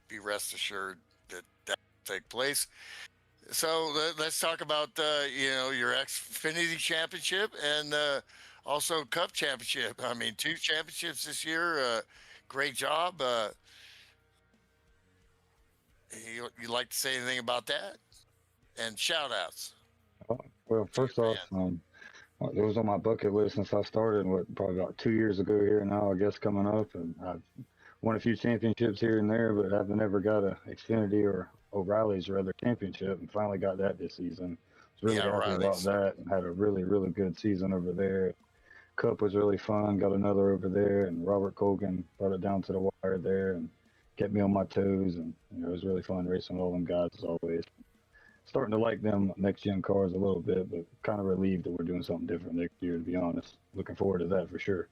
be rest assured that that will take place. So let's talk about your Xfinity Championship and also Cup Championship. I mean, 2 championships this year. Great job. You like to say anything about that? And shout outs. Well, To your first off, fans. it was on my bucket list since I started, probably about 2 years ago here now, I guess, coming up. And I've won a few championships here and there, but I've never got a Xfinity or O'Reilly's or other championship, and finally got that this season. Was really Yeah, happy about Riley's. that and had a really, really good season over there. Cup was really fun, got another over there, and Robert Colgan brought it down to the wire there and kept me on my toes. And it was really fun racing with all them guys as always. Starting to like them next gen cars a little bit, but kind of relieved that we're doing something different next year, to be honest. Looking forward to that for sure.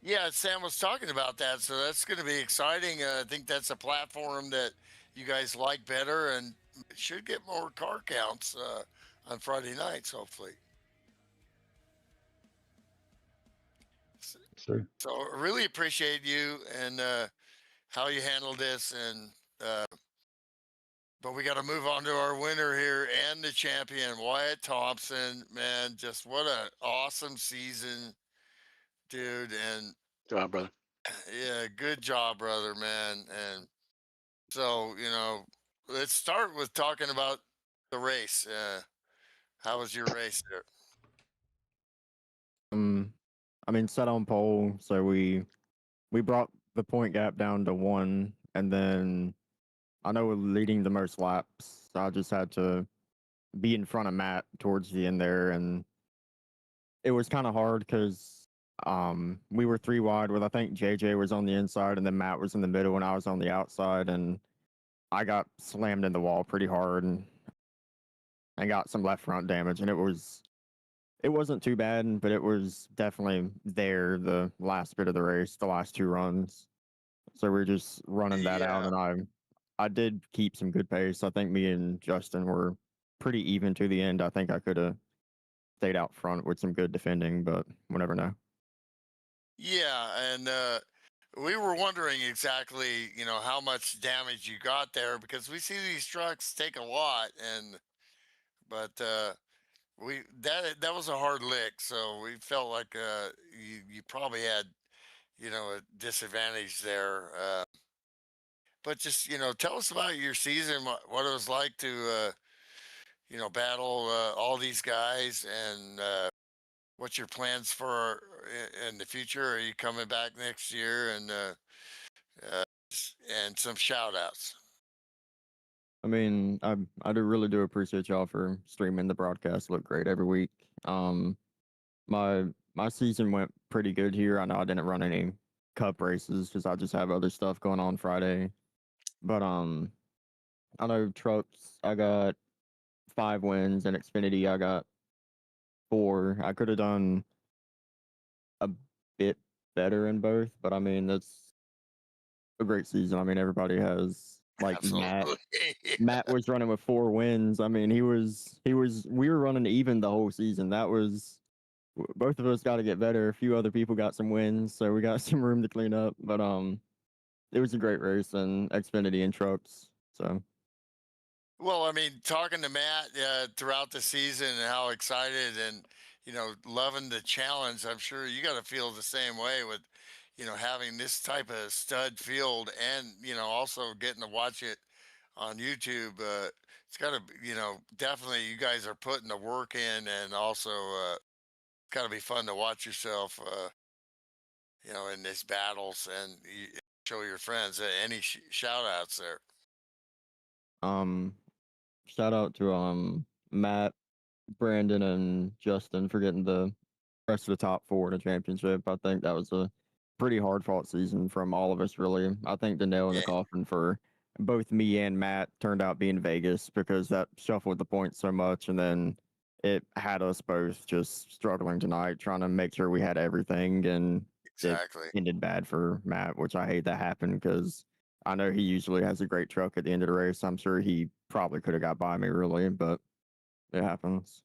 Yeah, Sam was talking about that, so that's going to be exciting. I think that's a platform that you guys like better, and should get more car counts on Friday nights, hopefully. Sure. So I really appreciate you and how you handled this, and but we got to move on to our winner here and the champion, Wyatt Thompson. Man, just what an awesome season, dude, and Good job, brother. yeah, good job, brother, man. And so, let's start with talking about the race. How was your race there? I mean, set on pole, so we brought the point gap down to 1, and then I know we're leading the most laps. So I just had to be in front of Matt towards the end there, and it was kind of hard because we were 3 wide with, I think JJ was on the inside, and then Matt was in the middle, and I was on the outside, and I got slammed in the wall pretty hard and got some left front damage, and it wasn't too bad, but it was definitely there the last bit of the race, the last 2 runs. So we're just running that out, Yeah, and I did keep some good pace. I think me and Justin were pretty even to the end. I think I could have stayed out front with some good defending, but we'll never know. yeah, and we were wondering exactly, how much damage you got there because we see these trucks take a lot, but that was a hard lick, so we felt like you probably had a disadvantage there. But just tell us about your season, what it was like to battle all these guys, and what's your plans for in the future? Are you coming back next year? And some shout outs. I mean, I do really do appreciate y'all for streaming the broadcast. Look great every week. My my season went pretty good here. I know I didn't run any cup races because I just have other stuff going on Friday. But I know trucks. I got 5 wins, and Xfinity I got 4. I could have done a bit better in both, but I mean that's a great season. I mean everybody has like Matt. Absolutely. Matt was running with 4 wins. I mean we were running even the whole season. That was both of us got to get better. A few other people got some wins, so we got some room to clean up. But it was a great race and Xfinity and trucks. So Well, I mean, talking to Matt throughout the season and how excited and loving the challenge, I'm sure you got to feel the same way with having this type of stud field, and also getting to watch it on YouTube. It's got to, definitely you guys are putting the work in, and also it's got to be fun to watch yourself, in these battles, and show your friends. Any shout outs there? um shout out to Matt, Brandon, and Justin for getting the rest of the top 4 in the championship. I think that was a pretty hard fought season from all of us, really. I think the nail in the Yeah, coffin for both me and Matt turned out being Vegas because that shuffled the points so much, and then it had us both just struggling tonight, trying to make sure we had everything, and it exactly. ended bad for Matt, which I hate that happened because I know he usually has a great truck at the end of the race. I'm sure he probably could have got by me, really, but it happens.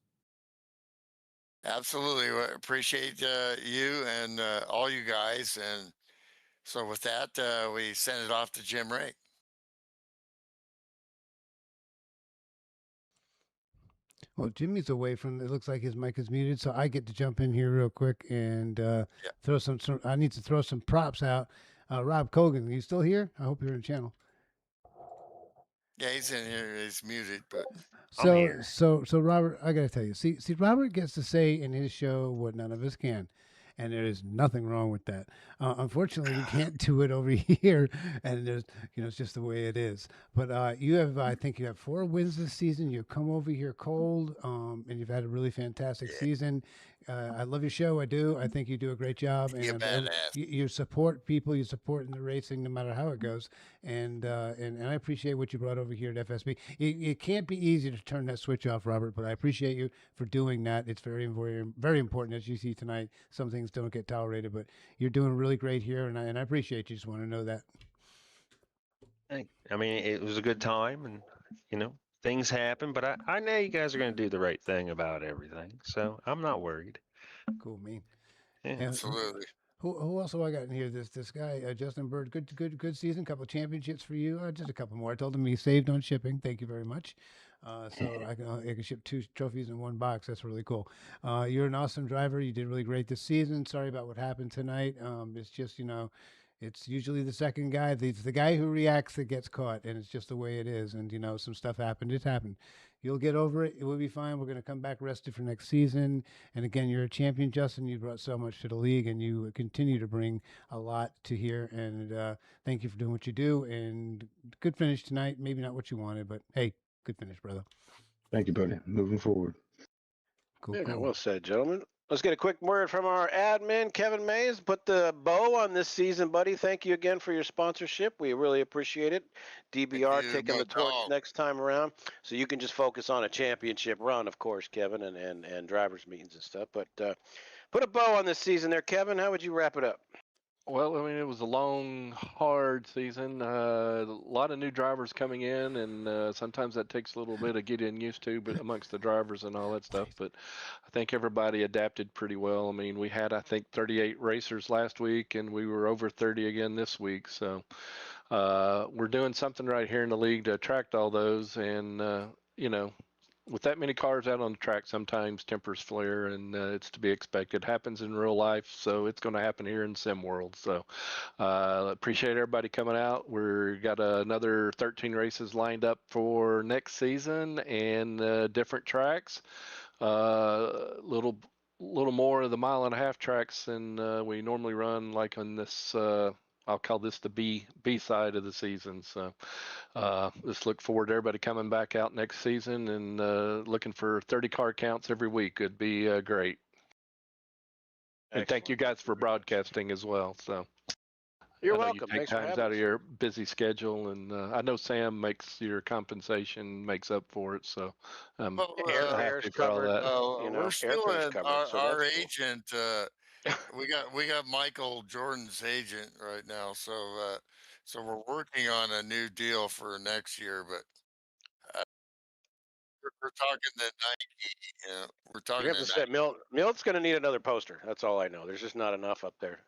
Absolutely. Appreciate you and all you guys. And so with that, we send it off to Jim Ray. Well, Jimmy's away from. It looks like his mic is muted, so I get to jump in here real quick and Yeah. throw some. I need to throw some props out. Rob Cogan, are you still here? I hope you're in the channel. Yeah, he's in here. He's muted, but I'm So, here. so Robert, I gotta tell you, see, Robert gets to say in his show what none of us can, and there is nothing wrong with that. Unfortunately, we can't do it over here, and there's, it's just the way it is. But you have, I think, you have 4 wins this season. You've come over here cold, and you've had a really fantastic yeah, season. I love your show. I do. I think you do a great job, you and badass. you support people. You support in the racing, no matter how it goes. And I appreciate what you brought over here at FSB. It can't be easy to turn that switch off, Robert, but I appreciate you for doing that. It's very, very, very important, as you see tonight. Some things don't get tolerated, but you're doing really great here, and I appreciate you. Just want to know that. I mean, it was a good time, and things happen, but I know you guys are going to do the right thing about everything, so I'm not worried. Cool, man. Yeah. And Absolutely. who else have I got in here? This guy, Justin Bird. Good season. Couple championships for you. Just a couple more. I told him he saved on shipping. Thank you very much. So I can ship 2 trophies in 1 box. That's really cool. You're an awesome driver. You did really great this season. Sorry about what happened tonight. It's just it's usually the second guy. It's the guy who reacts that gets caught, and it's just the way it is. And some stuff happened. It happened. You'll get over it. It will be fine. We're going to come back rested for next season. And again, you're a champion, Justin. You brought so much to the league, and you continue to bring a lot to here. And thank you for doing what you do. And good finish tonight. Maybe not what you wanted, but hey, good finish, brother. Thank you, buddy. Moving forward. Cool, Yeah, cool. well said, gentlemen. Let's get a quick word from our admin, Kevin Mays. Put the bow on this season, buddy. Thank you again for your sponsorship. We really appreciate it. Thank DBR you, taking my the torch dog. next time around. So you can just focus on a championship run, of course, Kevin, and drivers' meetings and stuff. But put a bow on this season there, Kevin. How would you wrap it up? Well, I mean, it was a long, hard season. A lot of new drivers coming in, and sometimes that takes a little bit of getting used to, but amongst the drivers and all that stuff. But I think everybody adapted pretty well. I mean, we had, I think, 38 racers last week, and we were over 30 again this week. So we're doing something right here in the league to attract all those, and you know, with that many cars out on the track, sometimes tempers flare, and it's to be expected. It happens in real life, so it's going to happen here in Sim World. So appreciate everybody coming out. We've got another 13 races lined up for next season, and different tracks. Little more of the 1.5-mile tracks than we normally run, like on this. I'll call this the B side of the season. So just look forward to everybody coming back out next season, and looking for 30 car counts every week. It'd be great. And thank you guys for broadcasting as well. So You're I know welcome. you take Thanks for times having out us. of your busy schedule, and I know Sam makes your compensation makes up for it. So I'm Well, Airfare's happy for all covered. that. You we're know, still airfare's in covered, our, so our that's cool. agent. We got Michael Jordan's agent right now, so we're working on a new deal for next year. But we're talking to Nike. We're You're talking gonna have to to set Milt's gonna need another poster. That's all I know. There's just not enough up there.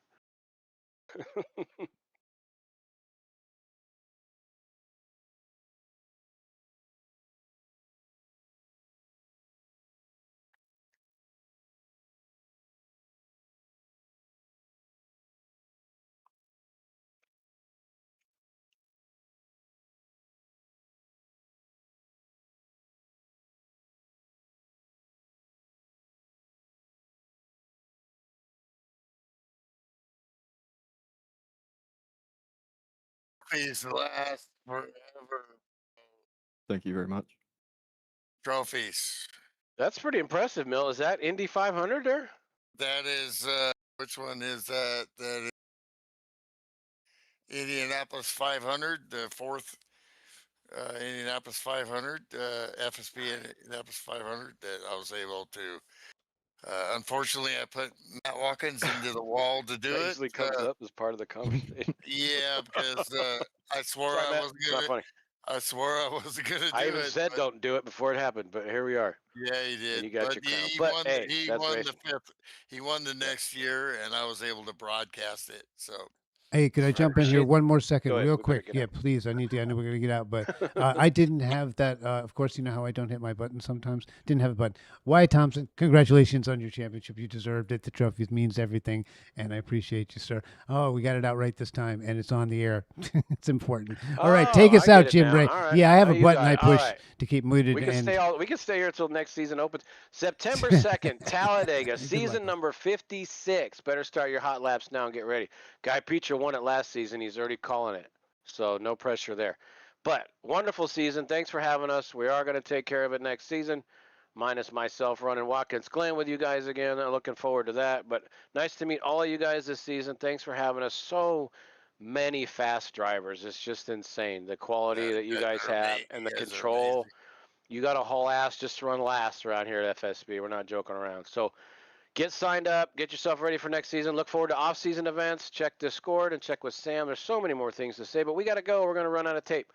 trophies last forever. Thank you very much. Trophies. That's pretty impressive, Milt. Is that Indy 500 there? That is which one is that? That is Indianapolis 500, the fourth Indianapolis 500, FSB Indianapolis 500 that I was able to. Unfortunately, I put Matt Watkins into the wall to do That it. usually comes up as part of the conversation. Yeah, because I swore Sorry, I Matt. wasn't It's not gonna. funny. I swore I wasn't gonna I do even it, said but don't do it before it happened, but here we are, yeah, he and did. you got But your crown. he But won. hey, He that's won the racing. fifth. He won the Yeah. next year, and I was able to broadcast it. So Hey, could I jump in here Appreciate. one more second, Go ahead. real We better quick? get Yeah, out. please. I need to. I know we're gonna get out, but I didn't have that. Of course, you know how I don't hit my button sometimes. Didn't have a button. Wyatt Thompson, congratulations on your championship. You deserved it. The trophy means everything, and I appreciate you, sir. Oh, we got it out right this time, and it's on the air. It's important. All right, take Oh, us I out, get it Jim now. Ray. All right. Yeah, I have Oh, a you button got I it. All push right. to keep muted, We can and stay all. We can stay here until next season opens. September 2nd, Talladega, Good season luck. number 56. Better start your hot laps now and get ready. Guy Peacher won it last season. He's already calling it, so no pressure there. But wonderful season. Thanks for having us. We are going to take care of it next season, minus myself running Watkins Glen with you guys again. I'm looking forward to that. But nice to meet all of you guys this season. Thanks for having us. So many fast drivers. It's just insane. The quality that you guys have and the You guys are control. amazing. You got a whole ass just to run last around here at FSB. We're not joking around. So get signed up, get yourself ready for next season. Look forward to off-season events. Check Discord and check with Sam. There's so many more things to say, but we got to go. We're going to run out of tape.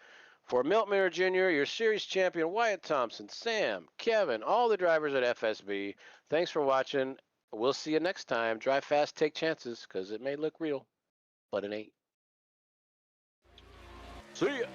For Milt Miller Jr., your series champion, Wyatt Thompson, Sam, Kevin, all the drivers at FSB, thanks for watching. We'll see you next time. Drive fast, take chances, because it may look real, but it ain't. See ya.